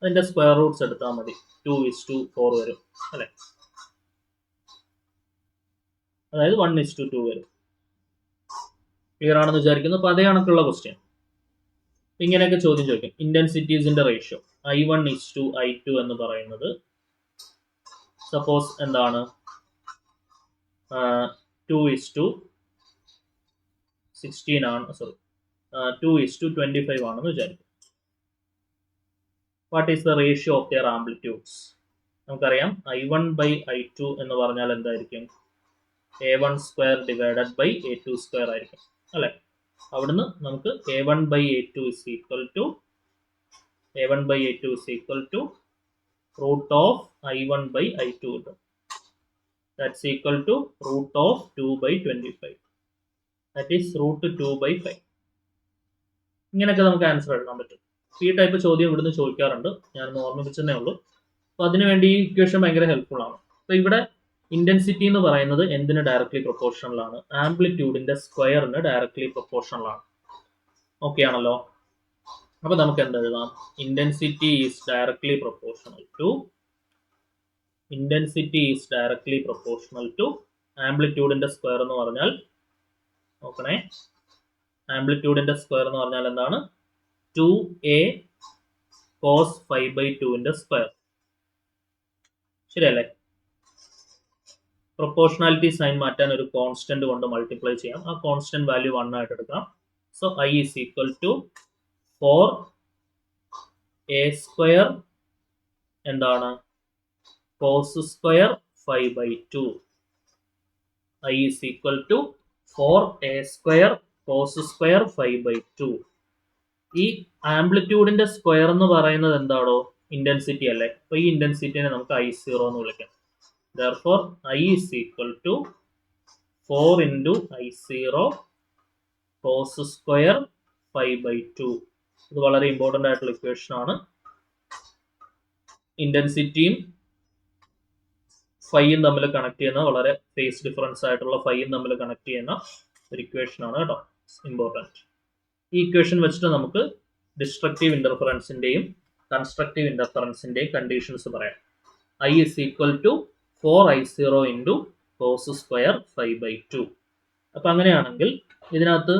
അതിന്റെ സ്ക്വയർ റൂട്ട്സ് എടുത്താൽ മതി, 2:4 വരും, അല്ലെ? അതായത് 1:2 വരും. ക്ലിയർ ആണെന്ന് വിചാരിക്കുന്നു. അപ്പൊ അതേ കണക്കുള്ള ക്വസ്റ്റ്യൻ ഇങ്ങനെയൊക്കെ ചോദ്യം ചോദിക്കും. ഇന്റൻസിറ്റീസിന്റെ റേഷ്യോ I1:I2 എന്ന് പറയുന്നത് സപ്പോസ് എന്താണ് 2:16 ആണ്, സോറി 2:25 ആണെന്ന് വിചാരിക്കും. What is the ratio of their amplitudes? നമുക്കറിയാം I1/I2 എന്ന് പറഞ്ഞാൽ എന്തായിരിക്കും? A1² ഡിവൈഡഡ് ബൈ A2² ആയിരിക്കും, അല്ലെ? അവിടുന്ന് നമുക്ക് A1/A2 is equal to root of I1/I2 കിട്ടും. That's equal to root of 2/25. That is root 2/5. ഇങ്ങനെയൊക്കെ നമുക്ക് ആൻസർ എഴുതാൻ പറ്റും. ഈ ടൈപ്പ് ചോദ്യം ഇവിടുന്ന് ചോദിക്കാറുണ്ട്, ഞാനൊന്ന് ഓർമ്മിപ്പിച്ചതേ ഉള്ളൂ. അപ്പൊ അതിനുവേണ്ടി ഈ ഇക്വേഷൻ ഭയങ്കര ഹെൽപ്ഫുൾ ആണ്. അപ്പൊ ഇവിടെ ഇന്റൻസിറ്റി എന്ന് പറയുന്നത് എന്തിന് ഡയറക്ട്ലി പ്രൊപ്പോർഷണൽ ആണ്? ആംപ്ലിറ്റ്യൂഡിന്റെ സ്ക്വയറിന് ഡയറക്ട്ലി പ്രൊപ്പോർഷണൽ ആണ്. ഓക്കെ ആണല്ലോ? അപ്പൊ നമുക്ക് എന്ത് എഴുതാം? Intensity is directly proportional to ആംപ്ലിറ്റ്യൂഡിന്റെ സ്ക്വയർ എന്ന് പറഞ്ഞാൽ, നോക്കണേ, ആംപ്ലിറ്റ്യൂഡിന്റെ സ്ക്വയർ എന്ന് പറഞ്ഞാൽ എന്താണ്? 2a cos 5/2 ന്റെ സ്ക്വയർ. ശരിയല്ലേ? പ്രൊപ്പോർഷണാലിറ്റി സൈൻ മാറ്റാൻ ഒരു കോൺസ്റ്റന്റ് കൊണ്ട് മൾട്ടിപ്ലൈ ചെയ്യാം. ആ കോൺസ്റ്റന്റ് വാല്യൂ 1 ആയിട്ട് എടുക്കാം. So I is equal to 4a² എന്താണ് cos square 5 by 2. I is equal to 4a square cos square 5 by 2. ഈ ആംപ്ലിറ്റ്യൂഡിന്റെ സ്ക്വയർ എന്ന് പറയുന്നത് എന്താണോ? ഇന്റൻസിറ്റി അല്ലേ? അപ്പൊ ഈ ഇന്റൻസിറ്റിനെ നമുക്ക് I0 എന്ന് വിളിക്കാം. Therefore, I is equal to 4 into I0 cos square 5 by 2. ഇത് വളരെ ഇമ്പോർട്ടന്റ് ആയിട്ടുള്ള ഇക്വേഷൻ ആണ്. ഇന്റൻസിറ്റിയും ഫൈയും തമ്മിൽ കണക്ട് ചെയ്യുന്ന, വളരെ ഫേസ് ഡിഫറൻസ് ആയിട്ടുള്ള ഫൈയും തമ്മിൽ കണക്ട് ചെയ്യുന്ന ഒരു ഇക്വേഷൻ ആണ് കേട്ടോ. ഇമ്പോർട്ടൻറ്റ്. ഈ ഇക്വേഷൻ വെച്ചിട്ട് നമുക്ക് ഡിസ്ട്രക്റ്റീവ് ഇന്റർഫറൻസിന്റെയും കൺസ്ട്രക്റ്റീവ് ഇന്റർഫറൻസിന്റെയും കണ്ടീഷൻസ് പറയാം. I is equal to 4I0 into cos square 5 by 2. അപ്പം അങ്ങനെയാണെങ്കിൽ ഇതിനകത്ത്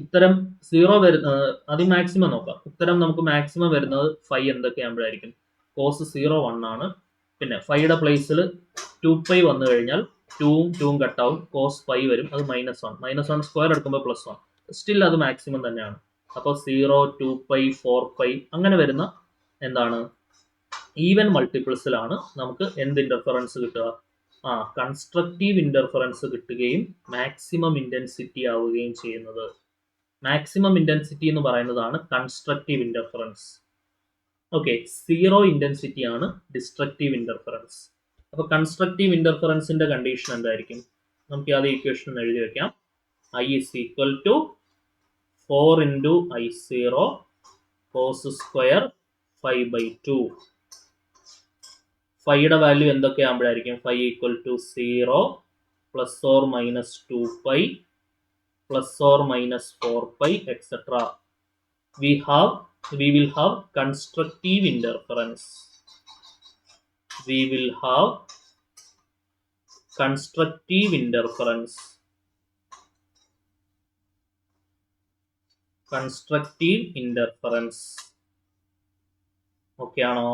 ഉത്തരം 0 വരുന്ന ആദ്യം മാക്സിമം നോക്കാം. ഉത്തരം നമുക്ക് മാക്സിമം വരുന്നത് 5 എന്തൊക്കെയാകുമ്പോഴായിരിക്കും? കോസ് 0 1 ആണ്. പിന്നെ 5യുടെ പ്ലേസിൽ 2π വന്നു കഴിഞ്ഞാൽ 2 കട്ടാവും, കോസ് 5 വരും, അത് -1 സ്ക്വയർ എടുക്കുമ്പോൾ +1. സ്റ്റിൽ അത് മാക്സിമം തന്നെയാണ്. അപ്പോൾ 0 2π 4π അങ്ങനെ വരുന്ന എന്താണ് ഈവൻ മൾട്ടിപ്പിൾസിലാണ് നമുക്ക് എന്ത് ഇന്റർഫറൻസ് കിട്ടുക? കൺസ്ട്രക്റ്റീവ് ഇന്റർഫറൻസ് കിട്ടുകയും മാക്സിമം ഇന്റൻസിറ്റി ആവുകയും ചെയ്യുന്നത്. മാക്സിമം ഇന്റൻസിറ്റി എന്ന് പറയുന്നതാണ് കൺസ്ട്രക്റ്റീവ് ഇന്റർഫറൻസ്. ഓക്കെ, 0 ഇന്റൻസിറ്റി ആണ് ഡിസ്ട്രക്റ്റീവ് ഇന്റർഫറൻസ്. അപ്പൊ കൺസ്ട്രക്റ്റീവ് ഇന്റർഫറൻസിന്റെ കണ്ടീഷൻ എന്തായിരിക്കും? നമുക്ക് അത് ഇക്വേഷൻ എഴുതി വെക്കാം. I is equal to 4 into I0 cos square 5 by 2. 5യുടെ വാല്യൂ എന്തൊക്കെയാകുമ്പോഴായിരിക്കും? 5 equal to 0 plus or minus 2π plus or minus 4π etc. We will have constructive interference. We will have constructive interference. Constructive interference. Okay ആണോ?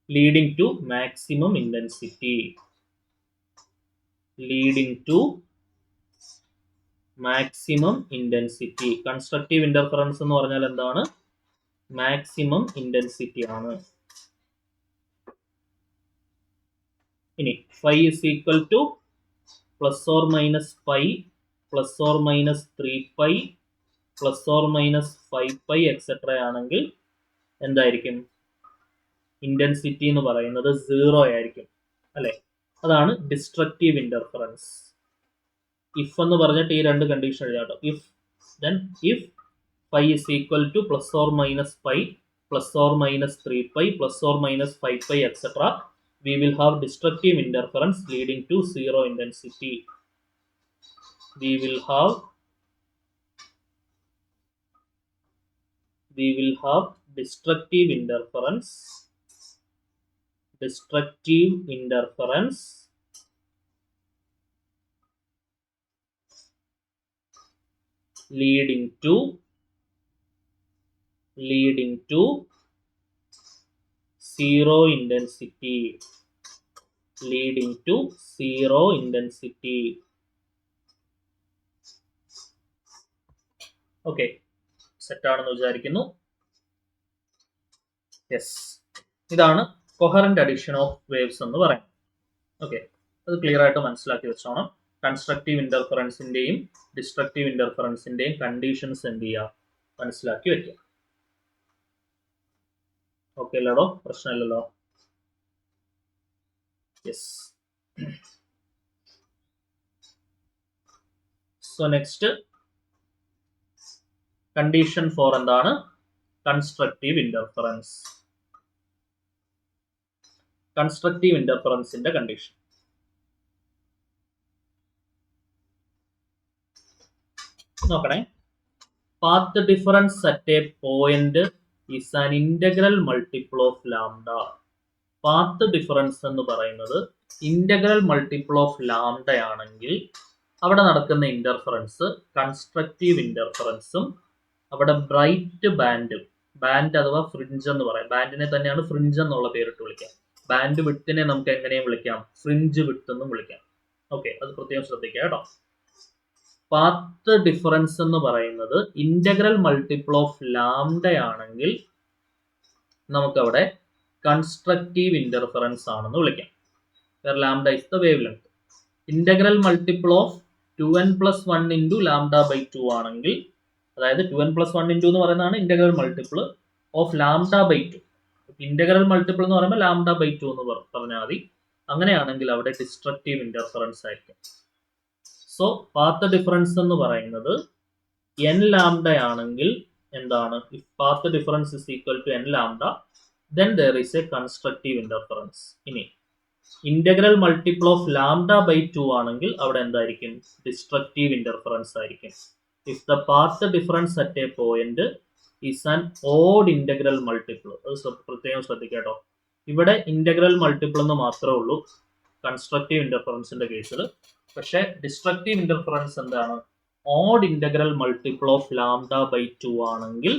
Leading to maximum intensity. Leading to maximum intensity. Constructive interference എന്ന് പറഞ്ഞാൽ എന്താണ്? Maximum intensity ആണ്. ഇനി 5 is equal to plus or minus pi plus or minus 3π plus or minus 5π etc. ആണെങ്കിൽ എന്തായിരിക്കും? Intensity എന്ന് പറയുന്നത് 0 ആയിരിക്കും അല്ലെ? അതാണ് ഡിസ്ട്രക്റ്റീവ് ഇന്റർഫറൻസ്. ഇഫ് എന്ന് പറഞ്ഞിട്ട് ഈ രണ്ട് കണ്ടീഷൻ എഴുതാട്ടോ. If phi is equal to plus or minus pi plus or minus 3π plus or minus 5π etc. we will have destructive interference leading to 0 intensity. We will have destructive interference leading to 0 intensity. Leading to 0 intensity. Okay, set ആണെന്ന് വിചാരിക്കുന്നു. Yes, ഇതാണ് coherent addition of waves എന്ന് പറയുന്നത്. Okay, അത് clear ആയിട്ട് മനസ്സിലാക്കി വെച്ചോണം. Constructive ഇന്റർഫറൻസിന്റെയും ഡിസ്ട്രക്റ്റീവ് ഇന്റർഫറൻസിന്റെയും കണ്ടീഷൻസ് എന്ത് ചെയ്യുക? മനസ്സിലാക്കി വെക്കുക. ഓക്കെ അല്ലടോ? പ്രശ്നമില്ലല്ലോ? Yes. So next condition for എന്താണ്? Constructive interference. കൺസ്ട്രക്റ്റീവ് ഇന്റർഫറൻസിന്റെ കണ്ടീഷൻ നോക്കണേ. Path difference at a point is an integral multiple of lambda. Path difference എന്ന് പറയുന്നത് ഇന്റഗ്രൽ മൾട്ടിപ്പിൾ ഓഫ് ലാംഡ ആണെങ്കിൽ അവിടെ നടക്കുന്ന ഇന്റർഫറൻസ് കൺസ്ട്രക്റ്റീവ് ഇന്റർഫറൻസും അവിടെ ബ്രൈറ്റ് ബാൻഡ് അഥവാ ഫ്രിഞ്ച് എന്ന് പറയാം. ബാൻഡിനെ തന്നെയാണ് ഫ്രിഞ്ച് എന്നുള്ള പേരിട്ട് വിളിക്കാം. ബാൻഡ് വിട്ടിനെ നമുക്ക് എങ്ങനെയും വിളിക്കാം? ഫ്രിഞ്ച് വിട്ട് എന്നും വിളിക്കാം. ഓക്കെ, അത് പ്രത്യേകം ശ്രദ്ധിക്കുക കേട്ടോ. പാത്ത് ഡിഫറൻസ് എന്ന് പറയുന്നത് ഇന്റഗ്രൽ മൾട്ടിപ്പിൾ ഓഫ് ലാംഡ ആണെങ്കിൽ നമുക്കവിടെ കൺസ്ട്രക്റ്റീവ് ഇന്റർഫറൻസ് ആണെന്ന് വിളിക്കാം. where lambda is the wavelength. Integral multiple of 2n+1 into lambda by 2 ആണെങ്കിൽ, അതായത് 2n+1 ഇൻറ്റു എന്ന് പറയുന്നതാണ് integral multiple of lambda by 2. Integral multiple എന്ന് പറയുമ്പോൾ ലാംഡ ബൈ 2 എന്ന് പറഞ്ഞാൽ മതി. അങ്ങനെയാണെങ്കിൽ അവിടെ ഡിസ്ട്രക്റ്റീവ് ഇന്റർഫറൻസ് ആയിരിക്കും. സോ പാത്ത് ഡിഫറൻസ് എന്ന് പറയുന്നത് n ലാംഡ ആണെങ്കിൽ എന്താണ്? If path difference is equal to n lambda, then there is a constructive interference. ഇനി integral multiple of lambda by 2 ആണെങ്കിൽ അവിടെ എന്തായിരിക്കും? ഡിസ്ട്രക്റ്റീവ് ഇന്റർഫറൻസ് ആയിരിക്കും. If the path difference at a point is an odd integral multiple, അത് പ്രത്യേകം ശ്രദ്ധിക്കാട്ടോ. ഇവിടെ integral multiple എന്ന് മാത്രമേ ഉള്ളൂ കൺസ്ട്രക്റ്റീവ് ഇന്റർഫറൻസിന്റെ കേസിൽ. പക്ഷേ ഡിസ്ട്രക്റ്റീവ് ഇന്റർഫറൻസ് എന്താണ്? Odd integral multiple of lambda by 2 ആണെങ്കിൽ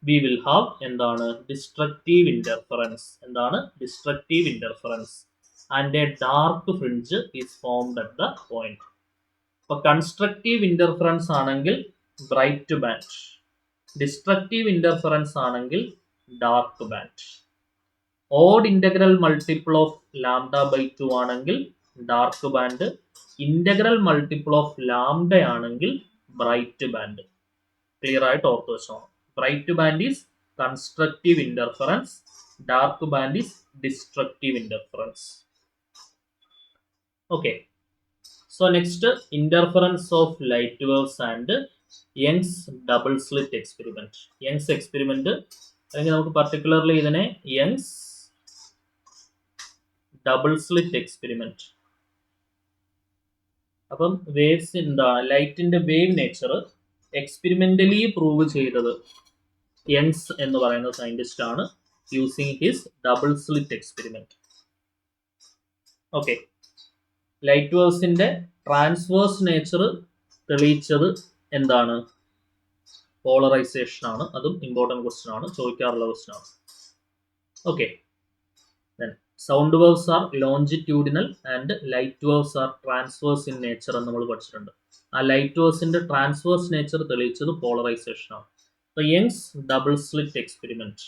we will have എന്താണ്? Destructive interference. എന്താണ്? Destructive interference and a dark fringe is formed at the point. അപ്പോൾ കൺസ്ട്രക്റ്റീവ് ഇന്റർഫറൻസ് ആണെങ്കിൽ ബ്രൈറ്റ് ബാൻഡ്, ഡിസ്ട്രക്റ്റീവ് ഇന്റർഫറൻസ് ആണെങ്കിൽ dark band. Odd integral multiple of lambda by 2 ആണെങ്കിൽ dark band, integral multiple of lambda ആണെങ്കിൽ bright band. Clear ആയിട്ട് ഓർത്ത് വെച്ചോണം. Bright band is constructive interference, dark band is destructive interference. Okay, so next interference of light waves and Young's double slit experiment. Young's experiment അല്ലെങ്കിൽ നമുക്ക് particularly ഇതിനെ Young's double slit experiment. അപ്പം waves എന്താണ്? ലൈറ്റിന്റെ wave nature experimentally prove ചെയ്തത് Young's എന്ന് പറയുന്ന scientist ആണ്, using his double slit experiment. Okay, light വേവ്സിന്റെ ട്രാൻസ്വേഴ്സ് നേച്ചർ തെളിയിച്ചത് എന്താണ്? പോളറൈസേഷൻ ആണ്. അതും ഇമ്പോർട്ടൻറ്റ് ക്വസ്റ്റ്യൻ ആണ്, ചോദിക്കാറുള്ള ക്വസ്റ്റ്യൻ ആണ്. Okay, sound waves are longitudinal and light waves are transverse in nature എന്ന് നമ്മൾ പഠിച്ചിട്ടുണ്ട്. ആ ലൈറ്റ് വേവ്സിന്റെ ട്രാൻസ്വേഴ്സ് നേച്ചർ തെളിയിച്ചത് പോളറൈസേഷൻ ആണ്. അപ്പോൾ Young's double slit experiment,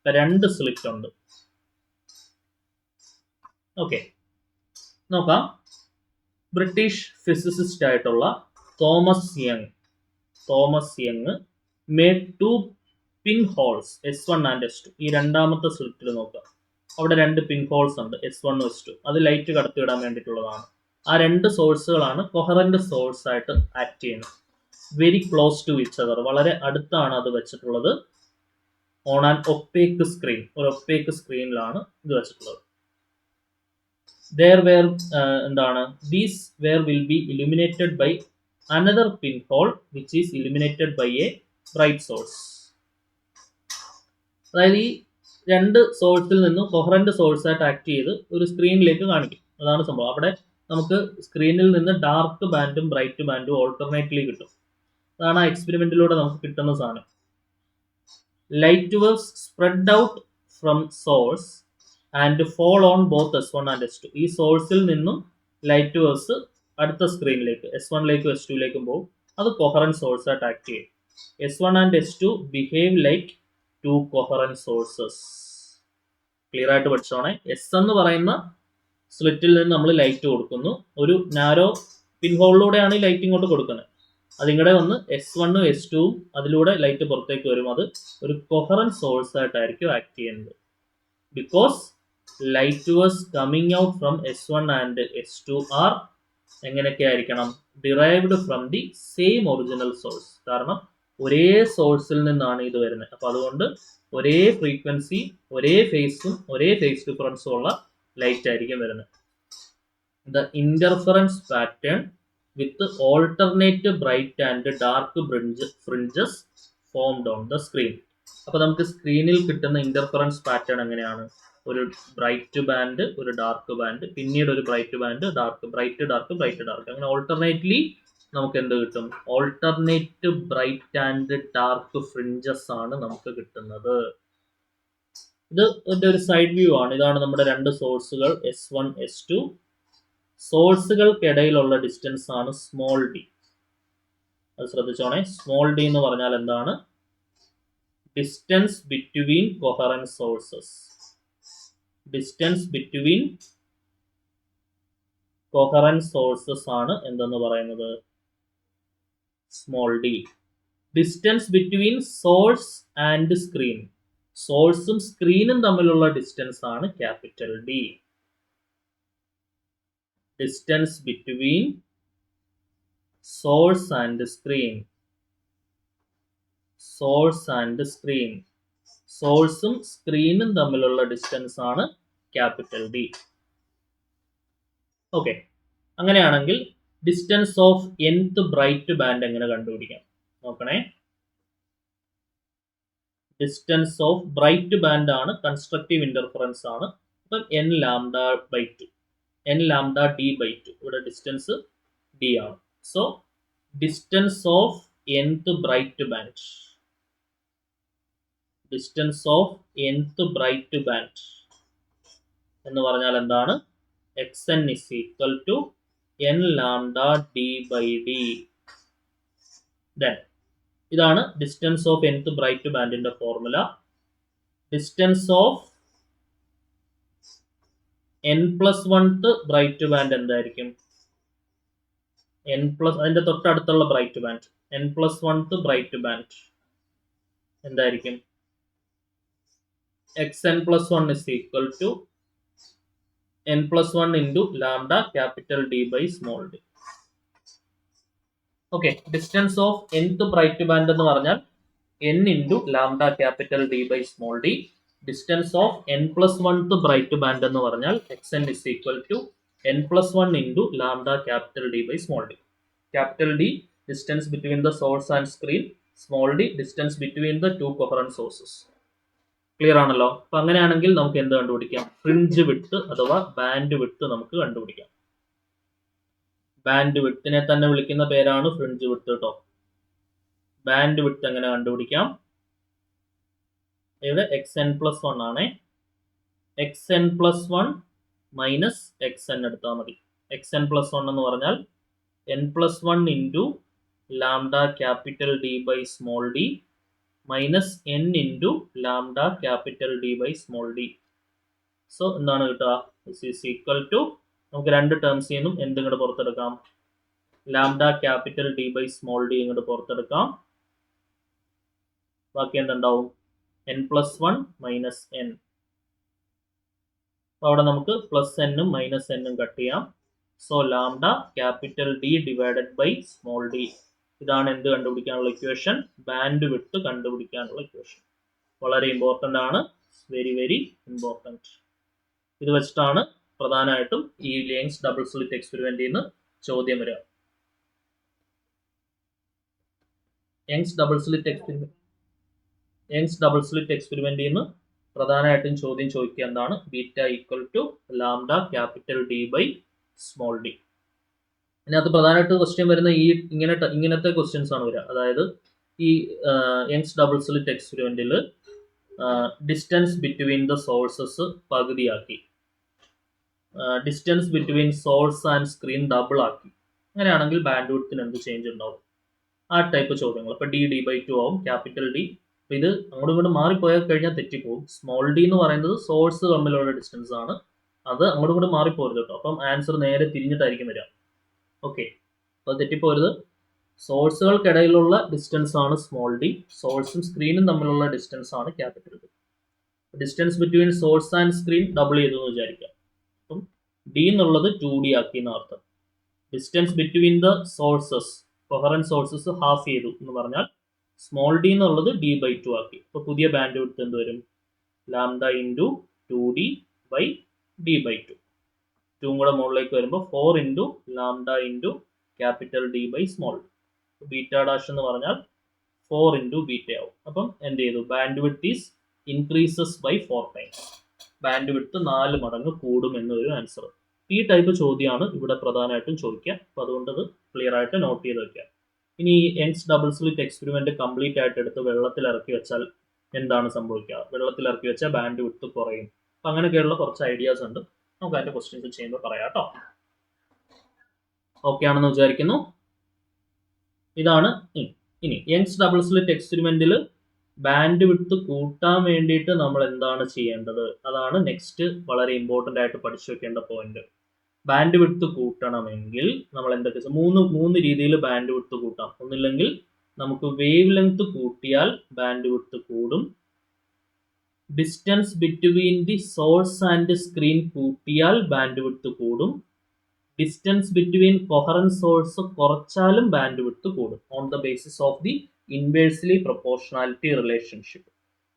2 slit ഉണ്ട്. ഓക്കെ, നോക്കാം. ബ്രിട്ടീഷ് ഫിസിസിസ്റ്റ് ആയിട്ടുള്ള Thomas Young made 2 pin holes S1 and S2. ഈ രണ്ടാമത്തെ സ്ലിറ്റിൽ നോക്കുക, അവിടെ 2 പിൻ ഹോൾസ് ഉണ്ട്, S1 S2. അത് ലൈറ്റ് കടത്തിവിടാൻ വേണ്ടിയിട്ടുള്ളതാണ്. ആ 2 സോഴ്സുകളാണ് കൊഹറന്റ് സോഴ്സ് ആയിട്ട് ആക്ട് ചെയ്യുന്നത്. Very close to each other, വളരെ അടുത്താണ് അത് വെച്ചിട്ടുള്ളത്. ഓൺ ആൻ ഒപ്പേക്ക് സ്ക്രീൻ, ഒരു ഒപ്പേക്ക് സ്ക്രീനിലാണ് ഇത് വെച്ചിട്ടുള്ളത്. There were എന്താണ്? These were will be illuminated by another pinhole which is illuminated by a bright source. അതായത് ഈ 2 സോഴ്സിൽ നിന്നും കൊഹറന്റ് സോഴ്സ് ആയിട്ട് ആക്ട് ചെയ്ത് ഒരു സ്ക്രീനിലേക്ക് കാണിക്കും. അതാണ് സംഭവം. അവിടെ നമുക്ക് സ്ക്രീനിൽ നിന്ന് ഡാർക്ക് ബാൻഡും ബ്രൈറ്റ് ബാൻഡും ഓൾട്ടർനേറ്റ്ലി കിട്ടും. അതാണ് ആ എക്സ്പെരിമെന്റിലൂടെ നമുക്ക് കിട്ടുന്ന സാധനം. Light waves spread out from source and fall on both S1 and S2. ഈ സോഴ്സിൽ നിന്നും ലൈറ്റ് വേവ്സ് അടുത്ത സ്ക്രീനിലേക്ക് S1ലേക്കും S2ലേക്കും പോകും. അത് കൊഹറന്റ് സോഴ്സ് ആയിട്ട് ആക്ട് ചെയ്യും. S1 and S2 behave like 2 coherent sources. Clear ആയിട്ട് പഠിച്ചോണേ. എസ് എന്ന് പറയുന്ന സ്ലിറ്റിൽ നിന്ന് നമ്മൾ ലൈറ്റ് കൊടുക്കുന്നു, ഒരു നാരോ പിൻ ഹോളിലൂടെയാണ് ഈ ലൈറ്റ് ഇങ്ങോട്ട് കൊടുക്കുന്നത്. അതിങ്ങടെ വന്ന് S1ഉം S2ഉം അതിലൂടെ ലൈറ്റ് പുറത്തേക്ക് വരും. അത് ഒരു കൊഹറന്റ് സോഴ്സ് ആയിട്ടായിരിക്കും ആക്ട് ചെയ്യുന്നത്. Because light waves coming out from S1 and S2 are എങ്ങനെയൊക്കെ ആയിരിക്കണം? Derived from the same original source. കാരണം ഒരേ സോഴ്സിൽ നിന്നാണ് ഇത് വരുന്നത്. അപ്പോൾ അതുകൊണ്ട് ഒരേ ഫ്രീക്വൻസി, ഒരേ ഫേസും ഒരേ ഫേസ് ഡിഫറൻസും ഉള്ള ലൈറ്റ് ആയിരിക്കും വരുന്നത്. The interference pattern with alternate bright and dark fringes formed on the screen. അപ്പോൾ നമുക്ക് സ്ക്രീനിൽ കിട്ടുന്ന ഇന്റർഫറൻസ് പാറ്റേൺ എങ്ങനെയാണ്? ഒരു ബ്രൈറ്റ് ബാൻഡ്, ഒരു ഡാർക്ക് ബാൻഡ്, പിന്നീട് ഒരു bright band, dark, bright dark, bright dark, അങ്ങനെ ഓൾട്ടർനേറ്റ്ലി നമുക്ക് എന്ത് കിട്ടും? Alternate bright and dark fringes ആണ് നമുക്ക് കിട്ടുന്നത്. ഇത് ഇതിന്റെ ഒരു സൈഡ് വ്യൂ ആണ്. ഇതാണ് നമ്മുടെ 2 സോഴ്സുകൾ S1 S2. സോഴ്സുകൾക്കിടയിലുള്ള ഡിസ്റ്റൻസ് ആണ് സ്മോൾ d. അത് ശ്രദ്ധിച്ചോണേ. സ്മോൾ d എന്ന് പറഞ്ഞാൽ എന്താണ്? Distance between coherent sources. Distance between coherent sources ആണ് എന്തെന്ന് പറയുന്നത്? Small D. Distance between source and screen. സോഴ്സും സ്ക്രീനും തമ്മിലുള്ള ഡിസ്റ്റൻസ് ആണ് capital D. Distance between source and screen. Source and screen. സോഴ്സും സ്ക്രീനും തമ്മിലുള്ള ഡിസ്റ്റൻസ് ആണ് ക്യാപിറ്റൽ ഡി. ഓക്കെ, അങ്ങനെയാണെങ്കിൽ distance of nth bright band എങ്ങനെ കണ്ടുപിടിക്കാം നോക്കണേ. ഡിസ്റ്റൻസ് ഓഫ് ബ്രൈറ്റ് ബാൻഡ് ആണ്, കൺസ്ട്രക്റ്റീവ് ഇന്റർഫറൻസ് ആണ്. അപ്പം n lambda by 2, n lambda d by 2. ഇവിടെ ഡിസ്റ്റൻസ് d ആണ്. So distance of nth bright band, distance of nth bright band എന്ന് പറഞ്ഞാൽ എന്താണ്? xn is equal to n lambda d by d. Then ഇതാണ് distance of nth bright ബാൻഡിന്റെ formula. Distance of n+1th bright band എന്തായിരിക്കും? അതിന്റെ തൊട്ടടുത്തുള്ള bright band n+1th bright band എന്തായിരിക്കും? xn+1 is equal to n+1 into lambda capital D by small d. Okay, distance of nth bright band എന്ന് പറഞ്ഞാൽ n into lambda capital D by small d. Distance of n+1th bright band എന്ന് പറഞ്ഞാൽ xn is equal to n+1 into lambda capital D by small d. Capital D distance between the source and screen, small d distance between the two coherent sources. Clear ആണല്ലോ? അപ്പൊ അങ്ങനെയാണെങ്കിൽ നമുക്ക് എന്ത് കണ്ടുപിടിക്കാം? Fringe width അഥവാ band width നമുക്ക് കണ്ടുപിടിക്കാം. Band വിഡ്ത്തിനെ തന്നെ വിളിക്കുന്ന പേരാണ് ഫ്രിഞ്ച് വിഡ്ത്ത് കേട്ടോ. ബാൻഡ് വിഡ്ത്ത് എങ്ങനെ കണ്ടുപിടിക്കാം? ഇവിടെ xn+1 ആണ്. xn+1 മൈനസ് xn എടുത്താൽ മതി. xn+1 എന്ന് പറഞ്ഞാൽ n+1 into lambda capital D by small d minus n into lambda capital D by small d. So എന്താണ് കിട്ടുക? ദിസ് ഈസ് ഈക്വൽ ടു, നമുക്ക് രണ്ട് ടേംസിൽ നിന്നും എന്ത് ഇങ്ങോട്ട് പുറത്തെടുക്കാം? Lambda capital D by small D ഇങ്ങോട്ട് പുറത്തെടുക്കാം. ബാക്കി എന്തുണ്ടാവും? n+1 minus n. അവിടെ നമുക്ക് പ്ലസ് എന്നും മൈനസ് എന്നും കട്ട് ചെയ്യാം. So lambda capital D divided by small d. ഇതാണ് എന്ത് കണ്ടുപിടിക്കാനുള്ള ഇക്വേഷൻ? ബാൻഡ് വിഡ്ത്ത് കണ്ടുപിടിക്കാനുള്ള ഇക്വേഷൻ. വളരെ ഇമ്പോർട്ടൻ്റ് ആണ്, വെരി വെരി ഇമ്പോർട്ടൻറ്റ്. ഇത് വെച്ചിട്ടാണ് പ്രധാനമായിട്ടും ഈ യങ്സ് ഡബിൾ സ്ലിറ്റ് എക്സ്പെരിമെന്റിൽ നിന്ന് ചോദ്യം വരിക. യങ്സ് ഡബിൾ സ്ലിറ്റ് എക്സ്പെരിമെന്റിൽ നിന്ന് പ്രധാനമായിട്ടും ചോദ്യം ചോദിക്കുക എന്താണ്? Beta equal to lambda capital D by small d. അതിനകത്ത് പ്രധാനമായിട്ട് ക്വസ്റ്റ്യൻ വരുന്ന ഈ ഇങ്ങനത്തെ ക്വസ്റ്റ്യൻസ് ആണ് വരിക. അതായത് ഈ യങ്സ് ഡബിൾ സ്ലിറ്റ് എക്സ്പെരിമെന്റിൽ ഡിസ്റ്റൻസ് ബിറ്റ്വീൻ ദ സോഴ്സസ് പകുതിയാക്കി, distance between source and screen double ആക്കി. അങ്ങനെയാണെങ്കിൽ ബാൻഡ് വിഡ്ത്തിന് എന്ത് ചേഞ്ച് ഉണ്ടാവും? ആ ടൈപ്പ് ചോദ്യങ്ങൾ. അപ്പോൾ d/2 ആവും ക്യാപിറ്റൽ ഡി. അപ്പോൾ ഇത് അങ്ങോട്ടും ഇങ്ങോട്ട് മാറിപ്പോയാൽ കഴിഞ്ഞാൽ തെറ്റിപ്പോകും. സ്മോൾ ഡി എന്ന് പറയുന്നത് സോഴ്സ് തമ്മിലുള്ള ഡിസ്റ്റൻസ് ആണ്, അത് അങ്ങോട്ടും ഇങ്ങോട്ട് മാറിപ്പോരുത് കേട്ടോ. അപ്പം ആൻസർ നേരെ തിരിഞ്ഞിട്ടായിരിക്കും വരിക. ഓക്കെ, അപ്പോൾ തെറ്റിപ്പോരുത്. സോഴ്സുകൾക്കിടയിലുള്ള ഡിസ്റ്റൻസ് ആണ് സ്മോൾ ഡി, സോഴ്സും സ്ക്രീനും തമ്മിലുള്ള ഡിസ്റ്റൻസ് ആണ് capital D. Distance between source and screen double ചെയ്തു എന്ന് വിചാരിക്കാം. അപ്പം ഡി എന്നുള്ളത് 2d ആക്കി എന്ന് അർത്ഥം. Distance between the sources, coherent sources half ചെയ്തു എന്ന് പറഞ്ഞാൽ സ്മോൾ ഡി എന്നുള്ളത് d/2 ആക്കി. അപ്പോൾ പുതിയ ബാൻഡ് വിഡ്ത്ത് എന്ത് വരും? Lambda into 2d by d/2. 2 കൂടെ മുകളിലേക്ക് വരുമ്പോൾ 4 into lambda into capital D by small d. Beta dash എന്ന് പറഞ്ഞാൽ 4 ഇൻറ്റു ബീറ്റ ആവും. അപ്പം എന്ത് ചെയ്തു? Band width is increases by 4 times. Band width 4 മടങ്ങ് കൂടും എന്നൊരു ആൻസർ. ഈ ടൈപ്പ് ചോദ്യമാണ് ഇവിടെ പ്രധാനമായിട്ടും ചോദിക്കുക. അപ്പോൾ അതുകൊണ്ട് അത് ക്ലിയർ ആയിട്ട് നോട്ട് ചെയ്ത് വയ്ക്കുക. ഇനി ഈ Young's double slit experiment complete ആയിട്ട് എടുത്ത് വെള്ളത്തിൽ ഇറക്കി വെച്ചാൽ എന്താണ് സംഭവിക്കുക? വെള്ളത്തിൽ ഇറക്കി വെച്ചാൽ ബാൻഡ് വിഡ്ത്ത് കുറയും. അപ്പം അങ്ങനെയൊക്കെയുള്ള കുറച്ച് ഐഡിയാസ് ഉണ്ട്. നമുക്ക് അതിന്റെ ക്വസ്റ്റ്യൻസ് ചെയ്യുമ്പോൾ പറയാം കേട്ടോ. ഓക്കെ ആണെന്ന് വിചാരിക്കുന്നു. ഇതാണ് ഇനി യങ്സ് ഡബിൾ സ്ലിറ്റ് എക്സ്പെരിമെന്റിൽ ബാൻഡ് വിഡ്ത്ത് കൂട്ടാൻ വേണ്ടിയിട്ട് നമ്മൾ എന്താണ് ചെയ്യേണ്ടത്? അതാണ് നെക്സ്റ്റ് വളരെ ഇമ്പോർട്ടൻ്റ് ആയിട്ട് പഠിച്ചു വെക്കേണ്ട പോയിന്റ്. ബാൻഡ് വിഡ്ത്ത് കൂട്ടണമെങ്കിൽ നമ്മൾ എന്തൊക്കെ മൂന്ന് രീതിയിൽ ബാൻഡ് വിഡ്ത്ത് കൂട്ടാം. ഒന്നില്ലെങ്കിൽ നമുക്ക് വേവ് ലെങ്ത് കൂട്ടിയാൽ ബാൻഡ് വിഡ്ത്ത് കൂടും. Distance between the source and screen കൂട്ടിയാൽ ബാൻഡ് വിഡ്ത്ത് കൂടും. ഡിസ്റ്റൻസ് ബിറ്റ്വീൻ കൊഹറൻറ്റ് സോഴ്സ് കുറച്ചാലും ബാൻഡ് വിഡ്ത്ത് കൂടും. On the basis of the inversely proportionality relationship.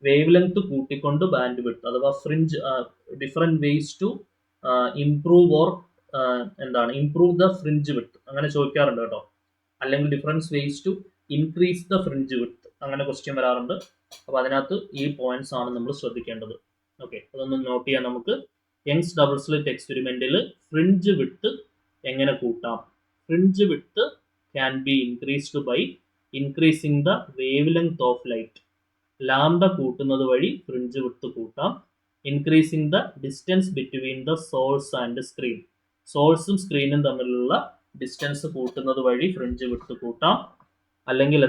Wave length കൂട്ടിക്കൊണ്ട് ബാൻഡ് വിഡ്ത്ത് അഥവാ fringe different ways to improve or improve the fringe width അങ്ങനെ ചോദിക്കാറുണ്ട് കേട്ടോ. അല്ലെങ്കിൽ difference ways to increase the fringe width അങ്ങനെ question വരാറുണ്ട്. അപ്പോൾ അതിനകത്ത് ഈ പോയിന്റ്സ് ആണ് നമ്മൾ ശ്രദ്ധിക്കേണ്ടത്. ഓക്കെ, അതൊന്ന് നോട്ട് ചെയ്യാം നമുക്ക്. യങ്സ് ഡബിൾ സ്ലിറ്റ് എക്സ്പെരിമെന്റിൽ ഫ്രിഞ്ച് വിഡ്ത്ത് എങ്ങനെ കൂട്ടാം? Fringe width can be increased by increasing the wave length of light. Lambda കൂട്ടുന്നത് വഴി ഫ്രിഞ്ച് വിഡ്ത്ത് കൂട്ടാം. Increasing the distance between the source and screen. സോഴ്സും സ്ക്രീനും തമ്മിലുള്ള ഡിസ്റ്റൻസ് കൂട്ടുന്നത് വഴി ഫ്രിഞ്ച് വിഡ്ത്ത് കൂട്ടാം. അല്ലെങ്കിൽ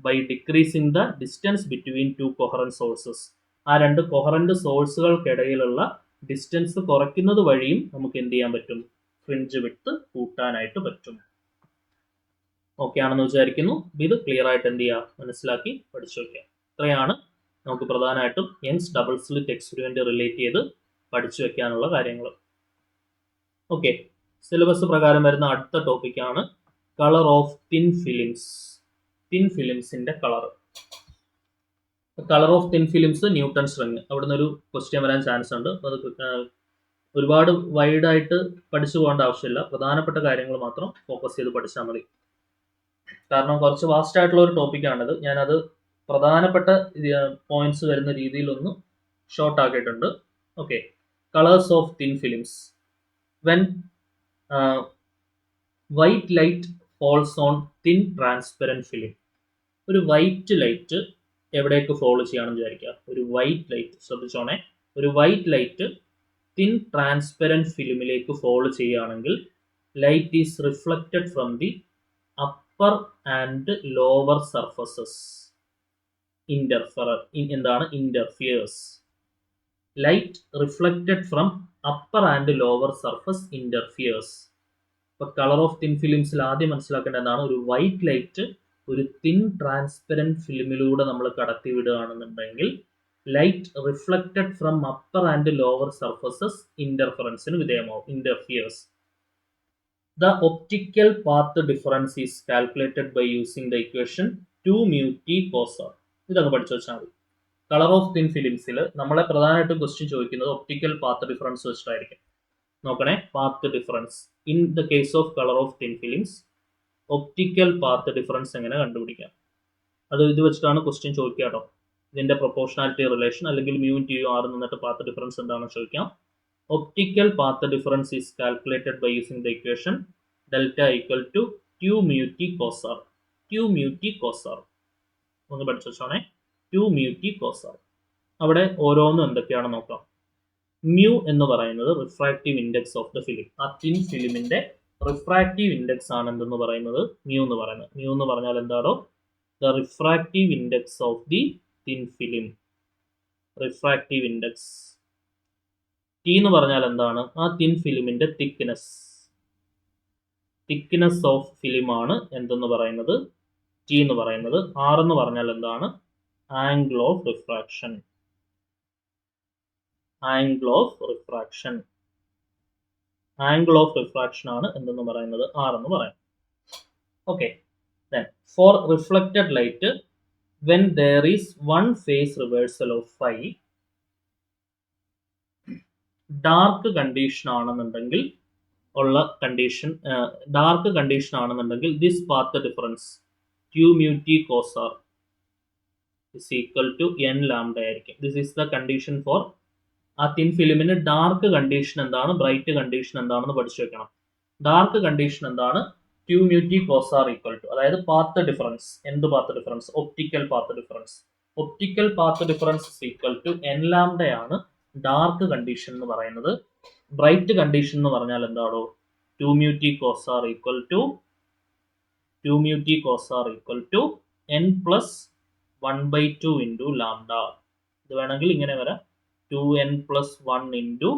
by decreasing the distance between two coherent sources. ആ രണ്ട് കൊഹറൻറ്റ് സോഴ്സുകൾക്കിടയിലുള്ള ഡിസ്റ്റൻസ് കുറയ്ക്കുന്നത് വഴിയും നമുക്ക് എന്ത് ചെയ്യാൻ പറ്റും? ഫ്രിഞ്ച് വിഡ്ത്ത് കൂട്ടാനായിട്ട് പറ്റും. ഓക്കെ ആണെന്ന് വിചാരിക്കുന്നു. ഇത് ക്ലിയർ ആയിട്ട് എന്ത് ചെയ്യുക, മനസ്സിലാക്കി പഠിച്ചു വയ്ക്കുക. ഇത്രയാണ് നമുക്ക് പ്രധാനമായിട്ടും Young's double slit experiment relate ചെയ്ത് പഠിച്ചു വെക്കാനുള്ള കാര്യങ്ങൾ. ഓക്കെ, സിലബസ് പ്രകാരം വരുന്ന അടുത്ത ടോപ്പിക്കാണ് colour of thin films. Thin ഫിലിംസിന്റെ colour. Colour of thin films Newton's ring. അവിടുന്ന് ഒരു ക്വസ്റ്റ്യൻ വരാൻ ചാൻസ് ഉണ്ട്. അത് ഒരുപാട് വൈഡായിട്ട് പഠിച്ചു പോകേണ്ട ആവശ്യമില്ല. പ്രധാനപ്പെട്ട കാര്യങ്ങൾ മാത്രം ഫോക്കസ് ചെയ്ത് പഠിച്ചാൽ മതി. കാരണം കുറച്ച് വാസ്റ്റ് ആയിട്ടുള്ള ഒരു ടോപ്പിക്കാണിത്. ഞാനത് പ്രധാനപ്പെട്ട പോയിന്റ്സ് വരുന്ന രീതിയിലൊന്ന് ഷോർട്ട് ആക്കിയിട്ടുണ്ട്. Okay, colours of thin films. When white light falls on thin transparent film. ഒരു വൈറ്റ് ലൈറ്റ് എവിടേക്ക് ഫോളോ ചെയ്യണമെന്ന് വിചാരിക്കുക. ഒരു വൈറ്റ് ലൈറ്റ്, ശ്രദ്ധിച്ചോണേ, ഒരു വൈറ്റ് ലൈറ്റ് തിൻ ട്രാൻസ്പെറൻറ്റ് ഫിലിമിലേക്ക് ഫോളോ ചെയ്യുകയാണെങ്കിൽ light is reflected from the upper and lower surfaces. Interferes. Light reflected from upper and lower surface interferes. ഇപ്പൊ കളർ ഓഫ് തിൻ ഫിലിംസിൽ ആദ്യം മനസ്സിലാക്കേണ്ടതാണ്, ഒരു വൈറ്റ് ലൈറ്റ് ഒരു തിൻ ട്രാൻസ്പെറൻറ്റ് ഫിലിമിലൂടെ നമ്മൾ കടത്തി വിടുകയാണെന്നുണ്ടെങ്കിൽ light reflected from upper and lower surfaces ഇന്റർഫറൻസിന് വിധേയമാവും, interferes. The optical path difference is calculated by using the equation 2 mu t cos r. ഇതൊക്കെ പഠിച്ചു വെച്ചാൽ മതി. കളർ ഓഫ് തിൻ ഫിലിംസിൽ നമ്മളെ പ്രധാനമായിട്ടും ക്വസ്റ്റ്യൻ ചോദിക്കുന്നത് ഒപ്റ്റിക്കൽ പാത്ത് ഡിഫറൻസ് വെച്ചിട്ടായിരിക്കും. നോക്കണേ, path difference. In the case of colour of thin films optical path difference എങ്ങനെ കണ്ടുപിടിക്കാം? അത് ഇത് വെച്ചിട്ടാണ് ക്വസ്റ്റ്യൻ ചോദിക്കുക കേട്ടോ. ഇതിന്റെ പ്രൊപ്പോർഷണാലിറ്റി റിലേഷൻ അല്ലെങ്കിൽ മ്യൂ ടി യു ആർ നിന്നിട്ട് പാത്ത് ഡിഫറൻസ് എന്താണെന്ന് ചോദിക്കാം. Optical path difference is calculated by using the equation delta equal to 2 mu t cos r. 2 mu t cos r. ഒന്ന് പഠിച്ചു വെച്ചോണേ, 2 mu t cos r. അവിടെ ഓരോന്നും എന്തൊക്കെയാണെന്ന് നോക്കാം. മ്യൂ എന്ന് പറയുന്നത് refractive index of the film. ആ തിൻ ഫിലിമിന്റെ റിഫ്രാക്റ്റീവ് ഇൻഡെക്സ് ആണ് എന്തെന്ന് പറയുന്നത്, മ്യൂ എന്ന് പറയുന്നത്. മ്യൂ എന്ന് പറഞ്ഞാൽ എന്താണോ, the refractive index of the thin film. Refractive index. T എന്ന് പറഞ്ഞാൽ എന്താണ്, ആ തിൻ ഫിലിമിന്റെ തിക്നെസ്. തിക്നെസ് ഓഫ് ഫിലിം ആണ് എന്തെന്ന് പറയുന്നത്, ടി എന്ന് പറയുന്നത്. ആർ എന്ന് പറഞ്ഞാൽ എന്താണ്, angle of refraction. Angle of refraction. Angle of refraction ആണ് എന്തെന്ന് പറയുന്നത്, ആർ എന്ന് പറയുന്നത്. Okay, then for reflected light when there is one phase reversal of phi, dark condition ആണെന്നുണ്ടെങ്കിൽ ഉള്ള കണ്ടീഷൻ, ഡാർക്ക് കണ്ടീഷൻ ആണെന്നുണ്ടെങ്കിൽ this path difference 2 mu t cos r is equal to n lambda ആയിരിക്കും. This is the condition for ആ thin ഫിലിമിന് dark condition എന്താണ്, bright condition എന്താണെന്ന് പഠിച്ചു വെക്കണം. Dark condition എന്താണ്, 2 mu t cos r equal to, അതായത് path difference. എന്ത് path difference? Optical path difference. Optical path difference is equal to n lambda ആണ് dark condition എന്ന് പറയുന്നത്. ബ്രൈറ്റ് കണ്ടീഷൻ എന്ന് പറഞ്ഞാൽ എന്താണോ, 2 mu t cos r equal to 2 mu t cos r equal to n plus 1/2 into lambda. ഇത് വേണമെങ്കിൽ ഇങ്ങനെ വരാം, 2n + 1 ഇൻറ്റു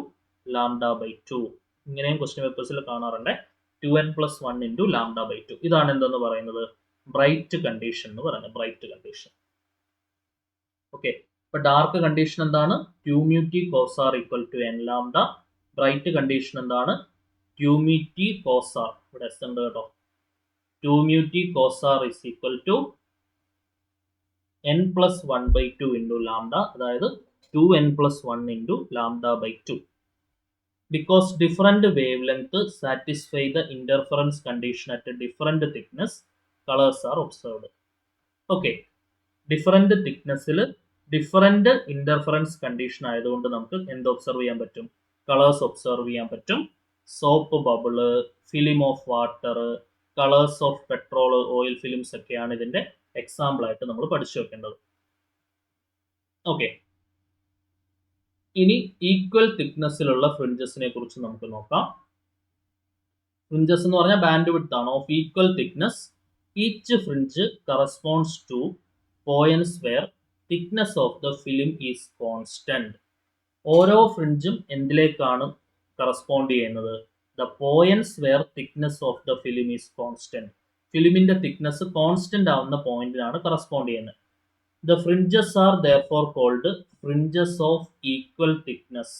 λ/2. ഇങ്ങനെയും ക്വസ്റ്റ്യൻ പേപ്പേഴ്സിൽ കാണാറുണ്ട്. 2n + 1 into λ/2. ഇതാണ് എന്തെന്ന് പറയുന്നത്, ബ്രൈറ്റ് കണ്ടീഷൻ എന്ന് പറയുന്നത്. Bright condition. ഓക്കെ, ഇപ്പൊ ഡാർക്ക് കണ്ടീഷൻ എന്താണ്, 2μt cos r = n lambda. Bright condition എന്താണ്, 2μt cos r, ഇവിടെ എസ് ഉണ്ട് കേട്ടോ, 2μt cos r = n + 1/2 into lambda, അതായത് 2n + 1 into λ/2. Because different wavelength satisfy the interference condition at a different thickness, colors are observed. Okay, different thicknessൽ different interference condition ആയതുകൊണ്ട് നമുക്ക് എന്ത് observe ചെയ്യാൻ പറ്റും, കളേഴ്സ് ഒബ്സർവ് ചെയ്യാൻ പറ്റും. Soap bubble, film of water, colours of petrol, oil films ഒക്കെയാണ് ഇതിന്റെ എക്സാമ്പിൾ ആയിട്ട് നമ്മൾ പഠിച്ചു വെക്കേണ്ടത്. ഓക്കെ, ഇനി ഈക്വൽ തിക്നെസ്സിലുള്ള ഫ്രിഞ്ചസിനെ കുറിച്ച് നമുക്ക് നോക്കാം. ഫ്രിഞ്ചസ് എന്ന് പറഞ്ഞാൽ ബാൻഡ് വിഡ്ത്ത് ആണ്. Of equal thickness each fringe corresponds to points where thickness of the film is constant. ഓരോ ഫ്രിഞ്ചും എന്തിലേക്കാണ് കറസ്പോണ്ട് ചെയ്യുന്നത്, the points where thickness of the film is constant. ഫിലിമിന്റെ തിക്നെസ് കോൺസ്റ്റന്റ് ആവുന്ന പോയിന്റിനാണ് കറസ്പോണ്ട് ചെയ്യുന്നത്. The fringes are therefore called fringes of equal thickness.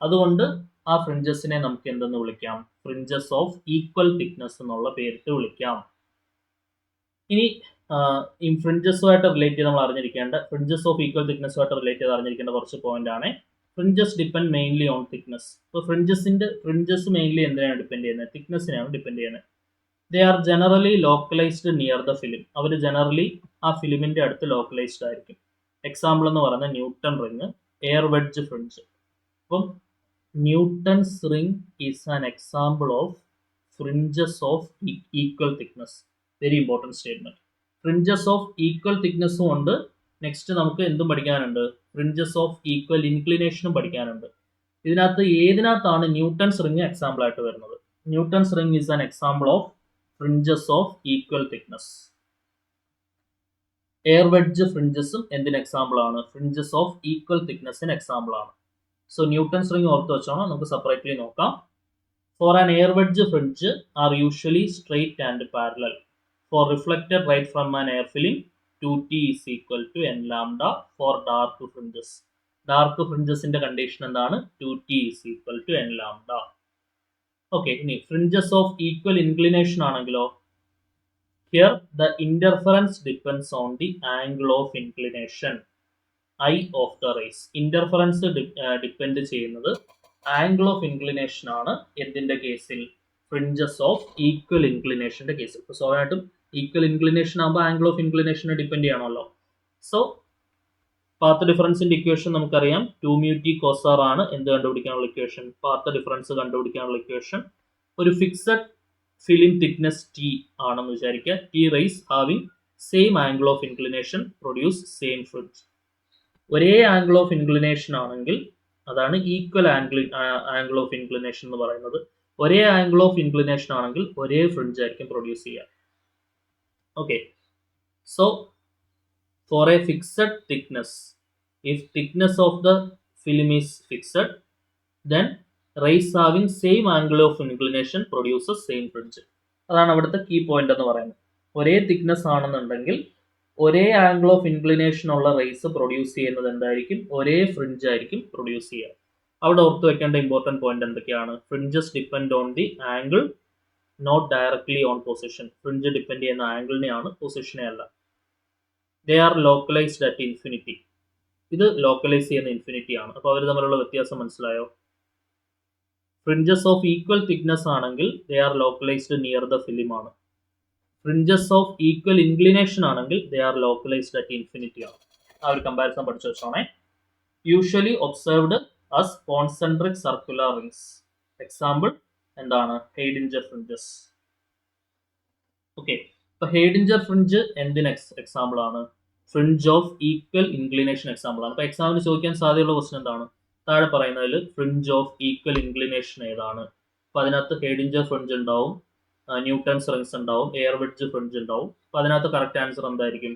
അതുകൊണ്ട് ആ ഫ്രിഞ്ചസിനെ നമുക്ക് എന്തെന്ന് വിളിക്കാം, ഫ്രിഞ്ചസ് ഓഫ് ഈക്വൽ തിക്നെസ് എന്നുള്ള പേരിട്ട് വിളിക്കാം. ഇനി ഈ ഫ്രിഞ്ചസുമായിട്ട് റിലേറ്റ് ചെയ്ത് നമ്മൾ അറിഞ്ഞിരിക്കേണ്ട, ഫ്രിഞ്ചസ് ഓഫ് ഈക്വൽ തിക്നെസ്സുമായിട്ട് റിലേറ്റ് ചെയ്ത് അറിഞ്ഞിരിക്കേണ്ട കുറച്ച് പോയിന്റ് ആണ്. Fringes depend mainly on thickness. ഇപ്പോൾ ഫ്രിഞ്ചസ് മെയിൻലി എന്തിനാണ് ഡിപ്പെൻഡ് ചെയ്യുന്നത്, തിക്നെസ്സിനാണ് ഡിപ്പെൻഡ് ചെയ്യുന്നത്. They are generally localised near the film. അവർ ജനറലി ആ ഫിലിമിന്റെ അടുത്ത് ലോക്കലൈസ്ഡ് ആയിരിക്കും. എക്സാമ്പിൾ എന്ന് പറയുന്നത് Newton ring, air wedge fringe. അപ്പം Newton's ring is an example of fringes of equal thickness. Very important statement. Fringes of equal തിക്നെസ്സും ഉണ്ട്. നെക്സ്റ്റ് നമുക്ക് എന്തും പഠിക്കാനുണ്ട്, ഫ്രിഞ്ചസ് ഓഫ് ഈക്വൽ ഇൻക്ലിനേഷനും പഠിക്കാനുണ്ട്. ഇതിനകത്ത് ഏതിനകത്താണ് ന്യൂട്ടൺസ് റിങ് എക്സാമ്പിൾ ആയിട്ട് വരുന്നത്? Newton's ring is an example of fringes of equal thickness. Air wedge ഫ്രിഞ്ചസും എന്തിന് എക്സാമ്പിൾ ആണ്, ഫ്രിഞ്ചസ് ഓഫ് ഈക്വൽ തിക്നെസ്സിന് എക്സാമ്പിൾ ആണ്. സോ ന്യൂട്ടൺസ് റിങ് ഓർത്ത് വെച്ചോണം, നമുക്ക് സെപ്പറേറ്റ്ലി നോക്കാം. For an air wedge fringe are usually straight and parallel. For reflected light from an air film 2t = n lambda. For dark fringes, dark ഫ്രിഞ്ചസിന്റെ condition എന്താണ്, 2t = n lambda. Okay, ഇനി fringes of equal inclination ആണെങ്കിലോ, here the interference depends on the angle of inclination I of the race. Interference depend ചെയ്യുന്നത് angle of inclination ആണ്. എന്തിന്റെ കേസിൽ, fringes of equal ഇൻക്ലിനേഷന്റെ കേസിൽ. ഇപ്പോൾ സ്വാഭാവികമായിട്ടും ഈക്വൽ ഇൻക്ലിനേഷൻ ആകുമ്പോൾ ആംഗിൾ ഓഫ് ഇൻക്ലിനേഷനെ ഡിപ്പെൻഡ് ചെയ്യണമല്ലോ. സോ പാത്ത് ഡിഫറൻസിന്റെ ഇക്വേഷൻ നമുക്കറിയാം, 2μt cos r ആണ് എന്ത് കണ്ടുപിടിക്കാനുള്ള ഇക്വേഷൻ, പാത്ത് ഡിഫറൻസ് കണ്ടുപിടിക്കാനുള്ള ഇക്വേഷൻ. ഒരു ഫിക്സഡ് ഫിലിം തിക്നെസ് t ആണെന്ന് വിചാരിക്കുക. t rays having same angle of inclination produce same fringe. ഒരേ ആംഗിൾ ഓഫ് ഇൻക്ലിനേഷൻ ആണെങ്കിൽ അതാണ് ഈക്വൽ ആംഗിൾ ഓഫ് ഇൻക്ലിനേഷൻ എന്ന് പറയുന്നത്. ഒരേ ആംഗിൾ ഓഫ് ഇൻക്ലിനേഷൻ ആണെങ്കിൽ ഒരേ ഫ്രിഞ്ച് ആയിരിക്കും പ്രൊഡ്യൂസ് ചെയ്യുക. Okay, so for a fixed thickness, if thickness of the film is fixed, then rays having same angle of inclination produces same fringe. അതാണ് അവിടുത്തെ key point എന്ന് പറയുന്നത്. ഒരേ തിക്നെസ് ആണെന്നുണ്ടെങ്കിൽ ഒരേ ആംഗിൾ ഓഫ് ഇൻക്ലിനേഷൻ ഉള്ള റേസ് പ്രൊഡ്യൂസ് ചെയ്യുന്നത് എന്തായിരിക്കും, ഒരേ ഫ്രിഞ്ച് ആയിരിക്കും പ്രൊഡ്യൂസ് ചെയ്യുക. അവിടെ ഓർത്ത് വെക്കേണ്ട ഇമ്പോർട്ടൻറ്റ് പോയിന്റ് എന്തൊക്കെയാണ്, fringes depend on the angle, not directly on position. Fringe depend ചെയ്യുന്ന ആംഗിളിനെയാണ്, പൊസിഷനെ അല്ല. They are localised at infinity. ഇത് ലോക്കലൈസ് ചെയ്യുന്ന ഇൻഫിനിറ്റി ആണ്. അപ്പോൾ അവർ തമ്മിലുള്ള വ്യത്യാസം മനസ്സിലായോ? ഫ്രിഞ്ചസ് ഓഫ് ഈക്വൽ തിക്നെസ് ആണെങ്കിൽ they are localised near the film ആണ്. ഫ്രിഞ്ചസ് ഓഫ് ഈക്വൽ ഇൻക്ലിനേഷൻ ആണെങ്കിൽ they are localised at infinity ആണ്. ആ ഒരു കമ്പാരിസൺ പഠിച്ചു വെച്ചോണേ. Usually observed as concentric circular rings. Example എന്താണ്, ഹെയ്ഡിഞ്ചർ ഫ്രിഞ്ചസ്. ഓക്കെ, ഇപ്പൊ ഹെയ്ഡിഞ്ചർ ഫ്രിഞ്ച് എന്തിന് എക്സാമ്പിൾ ആണ്, fringe of equal inclination example ആണ്. അപ്പൊ എക്സാമിന് ചോദിക്കാൻ സാധ്യതയുള്ള ക്വസ്റ്റൻ എന്താണ്, താഴെ പറയുന്നതിൽ ഫ്രിഞ്ച് ഓഫ് ഈക്വൽ ഇൻക്ലിനേഷൻ ഏതാണ്? അപ്പൊ അതിനകത്ത് ഹെയ്ഡിഞ്ചർ ഫ്രിഞ്ച് ഉണ്ടാവും, ന്യൂട്ടൺസ് റിങ്സ് ഉണ്ടാവും, എയർ വെഡ്ജ് ഫ്രിഞ്ച് ഉണ്ടാവും. അപ്പൊ അതിനകത്ത് കറക്റ്റ് ആൻസർ എന്തായിരിക്കും,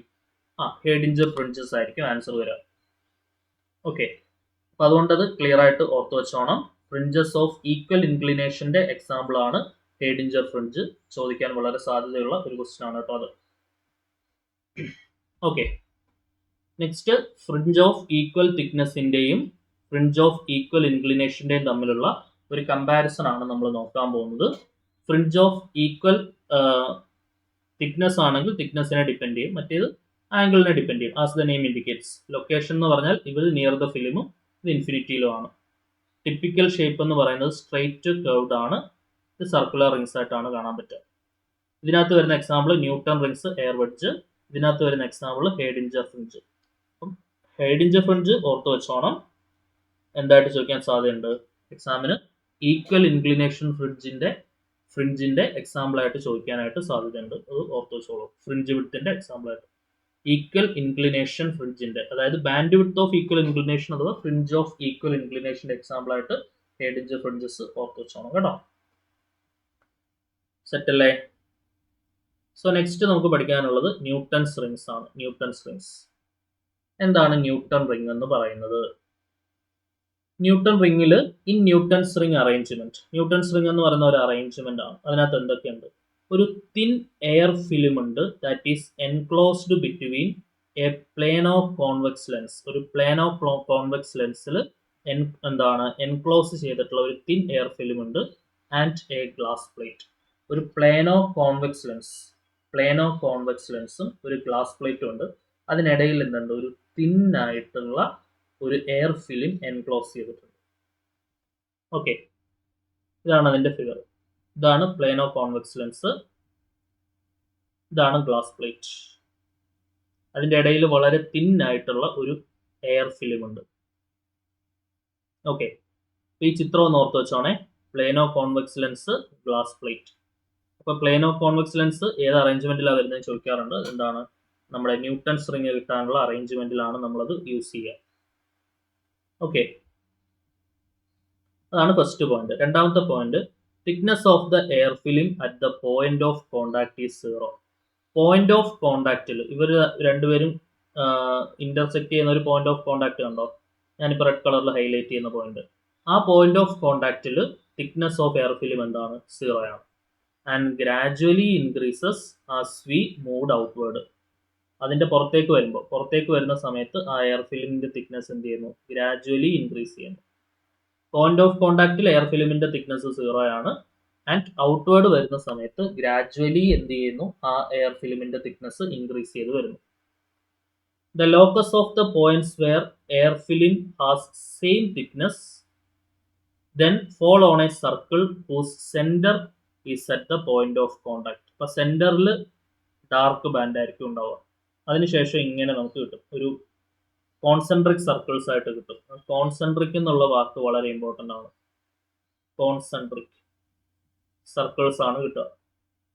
ഹെഡിഞ്ചർ ഫ്രിഞ്ചസ് ആയിരിക്കും ആൻസർ വരിക. ഓക്കെ, അപ്പോൾ അതുകൊണ്ട് അത് ക്ലിയർ ആയിട്ട് ഓർത്ത് വെച്ചോണം. ഫ്രിഞ്ചസ് ഓഫ് ഈക്വൽ ഇൻക്ലിനേഷന്റെ എക്സാമ്പിൾ ആണ് ഹെഡിഞ്ചർ ഫ്രിഞ്ച്. ചോദിക്കാൻ വളരെ സാധ്യതയുള്ള ഒരു ക്വസ്റ്റ്യൻ ആണ് കേട്ടോ അത്. Okay, next fringe of equal തിക്നെസിന്റെയും ഫ്രിഞ്ച് ഓഫ് ഈക്വൽ ഇൻക്ലിനേഷന്റെയും തമ്മിലുള്ള ഒരു കമ്പാരിസൺ ആണ് നമ്മൾ നോക്കാൻ പോകുന്നത്. ഫ്രിഞ്ച് ഓഫ് ഈക്വൽ തിക്നെസ് ആണെങ്കിൽ തിക്നെസ്സിനെ ഡിപ്പെൻഡ് ചെയ്യും, മറ്റേത് ആംഗിളിനെ ഡിപ്പെൻഡ് ചെയ്യും. As the name indicates. Location എന്ന് പറഞ്ഞാൽ ഇത് നിയർ ദ ഫിലിമും ഇത് ഇൻഫിനിറ്റിയിലും ആണ്. ടിപ്പിക്കൽ ഷേപ്പ് എന്ന് പറയുന്നത് സ്ട്രെയിറ്റ് കർവ്ഡ് ആണ്. ഇത് സർക്കുലർ റിങ്സ് ആയിട്ടാണ് കാണാൻ പറ്റുക. ഇതിനകത്ത് വരുന്ന example newton rings, air wedge. ഇതിനകത്ത് വരുന്ന എക്സാമ്പിൾ ഹെഡിഞ്ചർ ഫ്രിഞ്ച്. അപ്പം ഹെഡിഞ്ചർ ഫ്രിഞ്ച് ഓർത്ത് വെച്ചോണം. എന്തായിട്ട് ചോദിക്കാൻ സാധ്യതയുണ്ട് എക്സാമിന്? ഈക്വൽ ഇൻക്ലിനേഷൻ ഫ്രിഞ്ചിന്റെ എക്സാമ്പിൾ ആയിട്ട് ചോദിക്കാനായിട്ട് സാധ്യതയുണ്ട്. അത് ഓർത്ത് വെച്ചോളൂ. ഫ്രിഞ്ച് വിഡ്ത്തിന്റെ എക്സാമ്പിൾ ആയിട്ട് ഈക്വൽ ഇൻക്ലിനേഷൻ ഫ്രിഞ്ചിന്റെ, അതായത് band width of equal inclination അഥവാ ഫ്രിഞ്ച് ഓഫ് ഈക്വൽ ഇൻക്ലിനേഷന്റെ എക്സാമ്പിൾ ആയിട്ട് ഹെഡിഞ്ചർ ഫ്രിഞ്ചസ് ഓർത്ത് വെച്ചോണം കേട്ടോ. സെറ്റ് അല്ലേ? സോ നെക്സ്റ്റ് നമുക്ക് പഠിക്കാനുള്ളത് ന്യൂട്ടൺസ് റിങ്സ് ആണ്. ന്യൂട്ടൺസ് റിങ്സ് എന്താണ് ന്യൂട്ടൺ റിംഗ് എന്ന് പറയുന്നത്? ന്യൂട്ടൺ റിംഗിൽ in Newton's ring arrangement, Newton's ring എന്ന് പറയുന്ന ഒരു അറേഞ്ച്മെന്റ് ആണ്. അതിനകത്ത് എന്തൊക്കെയുണ്ട്? ഒരു തിൻ എയർ ഫിലിം ഉണ്ട്, that is enclosed between a plano convex lens. ഒരു പ്ലേനോ കോൺവെക്സ് ലെൻസിൽ എന്താണ് എൻക്ലോസ് ചെയ്തിട്ടുള്ള ഒരു തിൻ എയർ ഫിലിം ഉണ്ട്, ആൻഡ് എ ഗ്ലാസ് പ്ലേറ്റ്. ഒരു പ്ലേനോ കോൺവെക്സ് ലെൻസും ഒരു ഗ്ലാസ് പ്ലേറ്റും ഉണ്ട്. അതിനിടയിൽ എന്തുണ്ട്? ഒരു തിൻ ആയിട്ടുള്ള ഒരു എയർ ഫിലിം എൻക്ലോസ് ചെയ്തിട്ടുണ്ട്. ഓക്കെ, ഇതാണ് അതിന്റെ ഫിഗർ. ഇതാണ് പ്ലേനോ കോൺവെക്സ് ലെൻസ്, ഇതാണ് ഗ്ലാസ് പ്ലേറ്റ്. അതിന്റെ ഇടയിൽ വളരെ തിൻ ആയിട്ടുള്ള ഒരു എയർ ഫിലിം ഉണ്ട്. ഓക്കെ, ഈ ചിത്രം ഒന്ന് ഓർത്ത് വെച്ചോണേ. Plano convex lens, glass plate. അപ്പൊ പ്ലേനോ കോൺവെക്സ് ലെൻസ് ഏത് അറേഞ്ച്മെന്റിലാണ് വരുന്നത് ചോദിക്കാറുണ്ട്. എന്താണ്? നമ്മുടെ ന്യൂട്ടൺസ് റിംഗ് കിട്ടാനുള്ള അറേഞ്ച്മെന്റിലാണ് നമ്മളത് യൂസ് ചെയ്യുക. ഓക്കെ, അതാണ് ഫസ്റ്റ് പോയിന്റ്. രണ്ടാമത്തെ point, thickness of the air film at the point of contact is 0. Point of കോണ്ടാക്റ്റിൽ ഇവർ രണ്ടുപേരും ഇന്റർസെക്ട് ചെയ്യുന്ന ഒരു പോയിന്റ് ഓഫ് കോണ്ടാക്ട് കണ്ടോ? ഞാനിപ്പോൾ റെഡ് കളറിൽ ഹൈലൈറ്റ് ചെയ്യുന്ന പോയിന്റ്. ആ പോയിന്റ് ഓഫ് കോണ്ടാക്റ്റിൽ തിക്നെസ് ഓഫ് എയർ ഫിലിം എന്താണ്? 0 ആണ്. And gradually increases as we moved outward. അതിന്റെ പുറത്തേക്ക് വരുന്ന സമയത്ത് ആ എയർ ഫിലിമിന്റെ തിക്നെസ് എന്ത് ചെയ്യുന്നു? ഗ്രാജുവലി ഇൻക്രീസ് ചെയ്യുന്നു. പോയിന്റ് ഓഫ് കോണ്ടാക്റ്റിൽ എയർ ഫിലിമിന്റെ തിക്നെസ് 0 ആണ്. ആൻഡ് ഔട്ട്വേർഡ് വരുന്ന സമയത്ത് ഗ്രാജുവലി എന്ത് ചെയ്യുന്നു? ആ എയർ ഫിലിമിന്റെ തിക്നെസ് ഇൻക്രീസ് ചെയ്ത് വരുന്നു. The locus of the points where air film has same thickness then fall on a circle whose center is at the point of contact. അപ്പൊ സെന്ററിൽ ഡാർക്ക് ബാൻഡ് ആയിരിക്കും ഉണ്ടാവുക. അതിനുശേഷം ഇങ്ങനെ നമുക്ക് കിട്ടും, ഒരു കോൺസെൻട്രിക് സർക്കിൾസ് ആയിട്ട് കിട്ടും. കോൺസെൻട്രിക് എന്നുള്ള വാക്ക് വളരെ ഇമ്പോർട്ടൻ്റ് ആണ്. കോൺസെൻട്രിക് സർക്കിൾസ് ആണ് കിട്ടുക.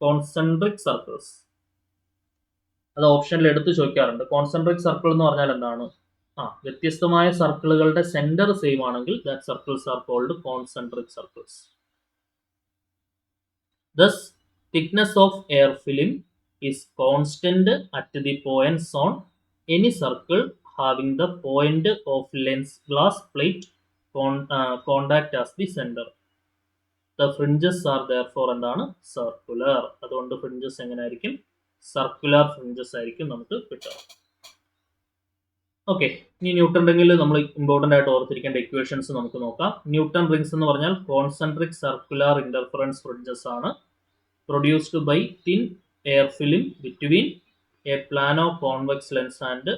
കോൺസെൻട്രിക് സർക്കിൾസ് അത് ഓപ്ഷനിൽ എടുത്ത് ചോദിക്കാറുണ്ട്. കോൺസെൻട്രിക് സർക്കിൾ എന്ന് പറഞ്ഞാൽ എന്താണ്? വ്യത്യസ്തമായ സർക്കിളുകളുടെ സെന്റർ സെയിം ആണെങ്കിൽ that circles are called concentric circles. Thus, thickness of air film is constant at the points on any circle having the point of lens glass plate contact as the center. The fringes are therefore എന്താണ്? Circular. അതുകൊണ്ട് fringes എങ്ങനെ ആയിരിക്കും? Circular fringes ആയിരിക്കും നമുക്ക് കിട്ടുക. Okay, ഇനി newton റിംഗിൽ നമ്മൾ important ആയിട്ട് ഓർത്തിരിക്കേണ്ട ഇക്വേഷൻസ് നമുക്ക് നോക്കാം. ന്യൂട്ടൺ റിംഗ്സ് എന്ന് പറഞ്ഞാൽ കോൺസെൻട്രിക് സർക്കുലർ ഇന്റർഫറൻസ് ഫ്രിഞ്ചസ് ആണ്, produced by thin air film between a plano convex lens and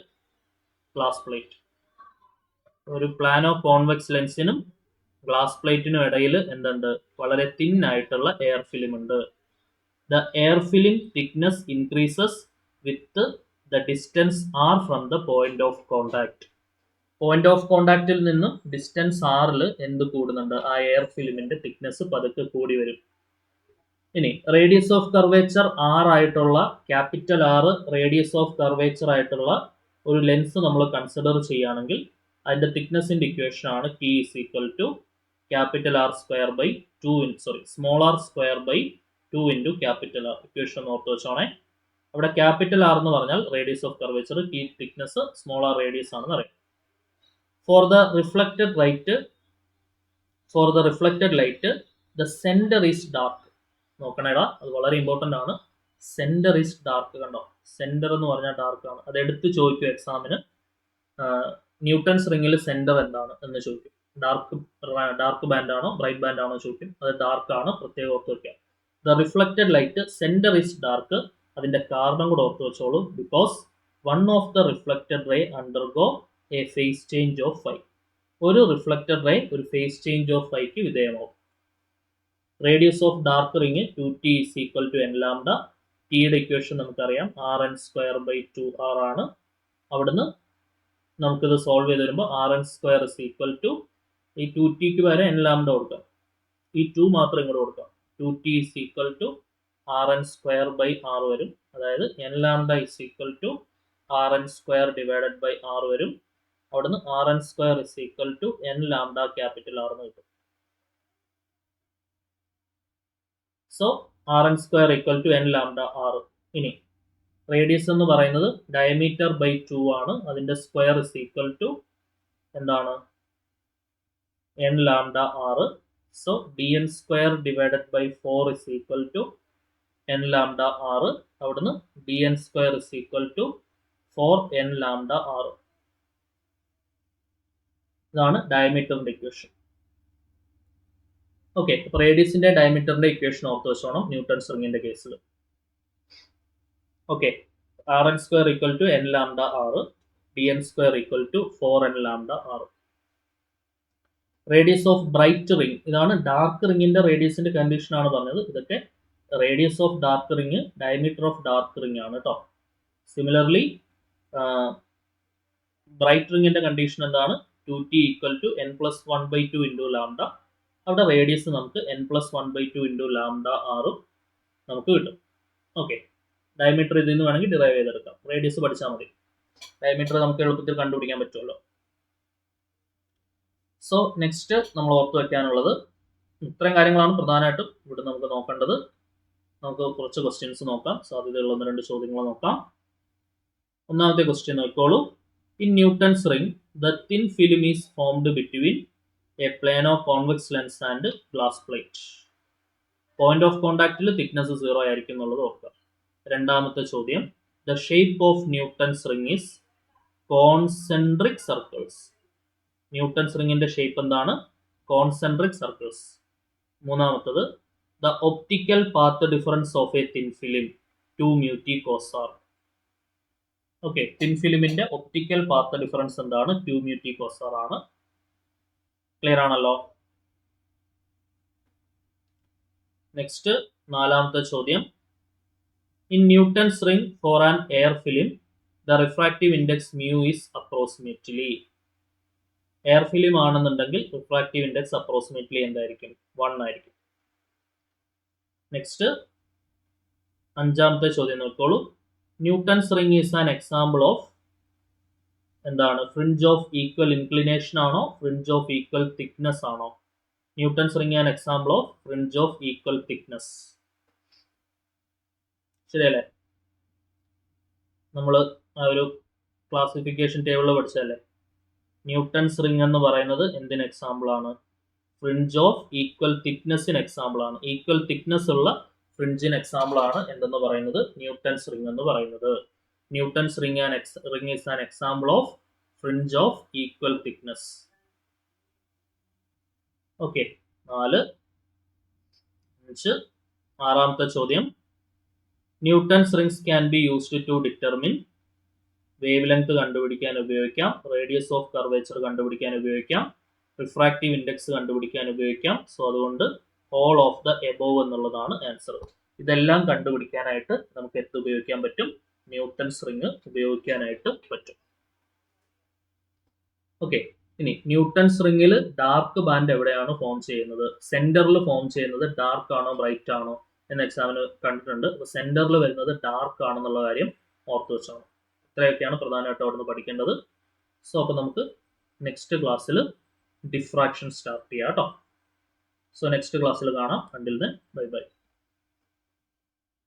glass plate. ഒരു പ്ലാനോ കോൺവെക്സ് ലെൻസിനും ഗ്ലാസ് പ്ലേറ്റിനും ഇടയിൽ എന്തുണ്ട്? വളരെ തിൻ ആയിട്ടുള്ള എയർ ഫിലിം ഉണ്ട്. The air film thickness increases with the distance r from the point of contact. Point of കോണ്ടാക്റ്റിൽ നിന്നും distance ആറിൽ എന്ത് കൂടുന്നുണ്ട്? ആ എയർ ഫിലിമിന്റെ തിക്നെസ് പതുക്കെ കൂടി വരും. ഇനി റേഡിയസ് ഓഫ് കർവേച്ചർ ആർ ആയിട്ടുള്ള capital R radius of curvature ആയിട്ടുള്ള ഒരു ലെൻസ് നമ്മൾ കൺസിഡർ ചെയ്യുകയാണെങ്കിൽ അതിന്റെ തിക്നെസിന്റെ ഇക്വേഷൻ ആണ് P is equal to capital R square by 2 small r square by 2 into capital R. Equation ഓർത്ത് വെച്ചോണേ. അവിടെ ക്യാപിറ്റൽ ആർ എന്ന് പറഞ്ഞാൽ റേഡിയസ് ഓഫ് കർവേച്ചർ, ഈ തിക്നെസ് സ്മോൾ ആർ റേഡിയസ് ആണെന്ന് അറിയാം. For the reflected light the centre is dark. നോക്കണേടാ, അത് വളരെ ഇമ്പോർട്ടന്റ് ആണ്. Centre is dark. കണ്ടോ, സെന്റർ എന്ന് പറഞ്ഞാൽ ഡാർക്ക് ആണ്. അത് എടുത്ത് ചോദിക്കും എക്സാമിന്. ന്യൂട്ടൺസ് റിംഗിൽ സെന്റർ എന്താണ് എന്ന് ചോദിക്കും. ഡാർക്ക് ബാൻഡ് ആണോ ബ്രൈറ്റ് ബാൻഡ് ആണോ ചോദിക്കും. അത് ഡാർക്ക് ആണ്, പ്രത്യേകം ഓർത്ത് വയ്ക്കുക. The reflected light centre is dark. അതിന്റെ കാരണം കൂടെ ഓർത്ത് വെച്ചോളൂ. Because one of the reflected ray undergo a phase change of pi. ഒരു റിഫ്ലക്റ്റഡ് റേ ഒരു ഫേസ് ചേഞ്ച് ഓഫ് ഫൈക്ക് വിധേയമാവും. Radius of dark ring 2t is equal to n lambda. ടിയുടെ ഇക്വേഷൻ നമുക്കറിയാം, rn²/2r ആണ്. അവിടുന്ന് നമുക്കിത് സോൾവ് ചെയ്ത് വരുമ്പോൾ rn² is equal to ഈ 2tക്ക് വരെ n ലാംഡ കൊടുക്കാം. ഈ 2 മാത്രം ഇങ്ങോട്ട് കൊടുക്കാം. 2t is equal to rn²/r വരും. അതായത് n lambda is equal to rn² divided by r വരും. അവിടുന്ന് rn² is equal to n lambda capital R എന്ന് കിട്ടും. So rn² equal to n lambda r. ഇനി റേഡിയസ് എന്ന് പറയുന്നത് ഡയമീറ്റർ ബൈ 2 ആണ്. അതിന്റെ സ്ക്വയർ is equal to എന്താണ്, n lambda r. So dn² divided by 4 is equal to n lambda r. അവിടുന്ന് dn² is equal to 4n lambda r. ഇതാണ് ഡയമീറ്ററിന്റെ equation. Okay, അപ്പൊ റേഡിയസിന്റെ ഡയമീറ്ററിന്റെ equation ഓർത്ത് വെച്ചോണം ന്യൂട്ടൺസ് റിംഗിന്റെ കേസിൽ. Okay, rn² equal to n lambda r, dn² equal to 4n lambda r. Radius of bright ring, ഇതാണ് dark റിംഗിന്റെ റേഡിയസിന്റെ condition ആണ് പറഞ്ഞത്. ഇതൊക്കെ radius of dark ring, diameter of dark ring ആണ് കേട്ടോ. Similarly bright റിംഗിന്റെ condition എന്താണ്, 2t equal to n+1/2 into lambda. അവിടെ radius നമുക്ക് n+1/2 into lambda ആറും നമുക്ക് കിട്ടും. ഓക്കെ, ഡയമീറ്റർ ഇതിൽ നിന്ന് വേണമെങ്കിൽ ഡിറൈവ് ചെയ്തെടുക്കാം. റേഡിയസ് പഠിച്ചാൽ മതി, ഡയമീറ്റർ നമുക്ക് എളുപ്പത്തിൽ കണ്ടുപിടിക്കാൻ പറ്റുമല്ലോ. സോ നെക്സ്റ്റ് നമ്മൾ ഓർത്ത് വെക്കാനുള്ളത് ഇത്രയും കാര്യങ്ങളാണ് പ്രധാനമായിട്ടും ഇവിടെ നമുക്ക് നോക്കേണ്ടത്. നമുക്ക് കുറച്ച് ക്വസ്റ്റ്യൻസ് നോക്കാം, സാധ്യതയുള്ള 1-2 ചോദ്യങ്ങൾ നോക്കാം. ഒന്നാമത്തെ ക്വസ്റ്റ്യൻ നോക്കിക്കോളൂ. In Newton's ring the thin film is formed between a plano convex lens and glass plate. Point of കോണ്ടാക്റ്റിൽ തിക്നെസ് 0 ആയിരിക്കും എന്നുള്ളത് ഓർക്കുക. രണ്ടാമത്തെ ചോദ്യം, the shape of Newton's ring is concentric circles. Newton's റിംഗിന്റെ ഷേപ്പ് എന്താണ്, കോൺസെൻട്രിക് സർക്കിൾസ്. മൂന്നാമത്തത്, the optical path difference of a thin film 2 μt cos r. Okay, thin ഫിലിമിന്റെ ഒപ്റ്റിക്കൽ പാത്ത് ഡിഫറൻസ് എന്താണ്, 2 μt cos r ആണ്. Clear ആണല്ലോ. Next നാലാമത്തെ ചോദ്യം, in Newton's ring for an air film the refractive index mu is approximately. Air film ആണെന്നുണ്ടെങ്കിൽ refractive index approximately എന്തായിരിക്കും, 1 ആയിരിക്കും. Next അഞ്ചാമത്തെ ചോദ്യം നോക്കോളൂ. Newton's ring is an example of എന്താണ്, ഫ്രിഞ്ച് ഓഫ് ഈക്വൽ ഇൻക്ലിനേഷൻ ആണോ ഫ്രിഞ്ച് ഓഫ് ഈക്വൽ തിക്നെസ് ആണോ? Newton's ring an example of fringe of equal thickness. ശരിയല്ലേ? നമ്മൾ ആ ഒരു ക്ലാസിഫിക്കേഷൻ ടേബിളിൽ പഠിച്ചല്ലേ, ന്യൂട്ടൺസ് റിംഗ് എന്ന് പറയുന്നത് എന്തിന് എക്സാമ്പിൾ ആണ്, ഫ്രിഞ്ച് ഓഫ് ഈക്വൽ തിക്നെസ്സിന് എക്സാമ്പിൾ ആണ്. ഈക്വൽ തിക്നെസ് ഉള്ള ഫ്രിഞ്ചിന് എക്സാമ്പിൾ ആണ് എന്തെന്ന് പറയുന്നത്, ന്യൂട്ടൺസ് റിംഗ് എന്ന് പറയുന്നത്. Newton's ring is an example of fringe of equal thickness. Okay, 4, 5. ആറാമത്തെ ചോദ്യം, Newton's rings can be used to determine. Wavelength കണ്ടുപിടിക്കാൻ ഉപയോഗിക്കാം, റേഡിയസ് ഓഫ് കർവേച്ചർ കണ്ടുപിടിക്കാൻ ഉപയോഗിക്കാം, റിഫ്രാക്റ്റീവ് ഇൻഡെക്സ് കണ്ടുപിടിക്കാൻ ഉപയോഗിക്കാം. സോ അതുകൊണ്ട് ഓൾ ഓഫ് ദ എബോവ് എന്നുള്ളതാണ് ആൻസർ. ഇതെല്ലാം കണ്ടുപിടിക്കാനായിട്ട് നമുക്ക് എന്ത് ഉപയോഗിക്കാൻ പറ്റും, ന്യൂട്ടൺസ് റിംഗ് ഉപയോഗിക്കാനായിട്ട് പറ്റും. ഓക്കെ, ഇനി ന്യൂട്ടൺസ് റിംഗിൽ ഡാർക്ക് ബാൻഡ് എവിടെയാണ് ഫോം ചെയ്യുന്നത്, സെന്ററിൽ ഫോം ചെയ്യുന്നത് ഡാർക്ക് ആണോ ബ്രൈറ്റ് ആണോ എന്ന് എക്സാമിന് കണ്ടിട്ടുണ്ട്. അപ്പോൾ സെന്ററിൽ വരുന്നത് ഡാർക്ക് ആണെന്നുള്ള കാര്യം ഓർത്ത് വെച്ചാണ്. ഇത്രയൊക്കെയാണ് പ്രധാനമായിട്ടും അവിടെ നിന്ന് പഠിക്കേണ്ടത്. സോ അപ്പോൾ നമുക്ക് നെക്സ്റ്റ് ക്ലാസ്സിൽ ഡിഫ്രാക്ഷൻ സ്റ്റാർട്ട് ചെയ്യാം കേട്ടോ. സോ നെക്സ്റ്റ് ക്ലാസ്സിൽ കാണാം. Until then bye bye.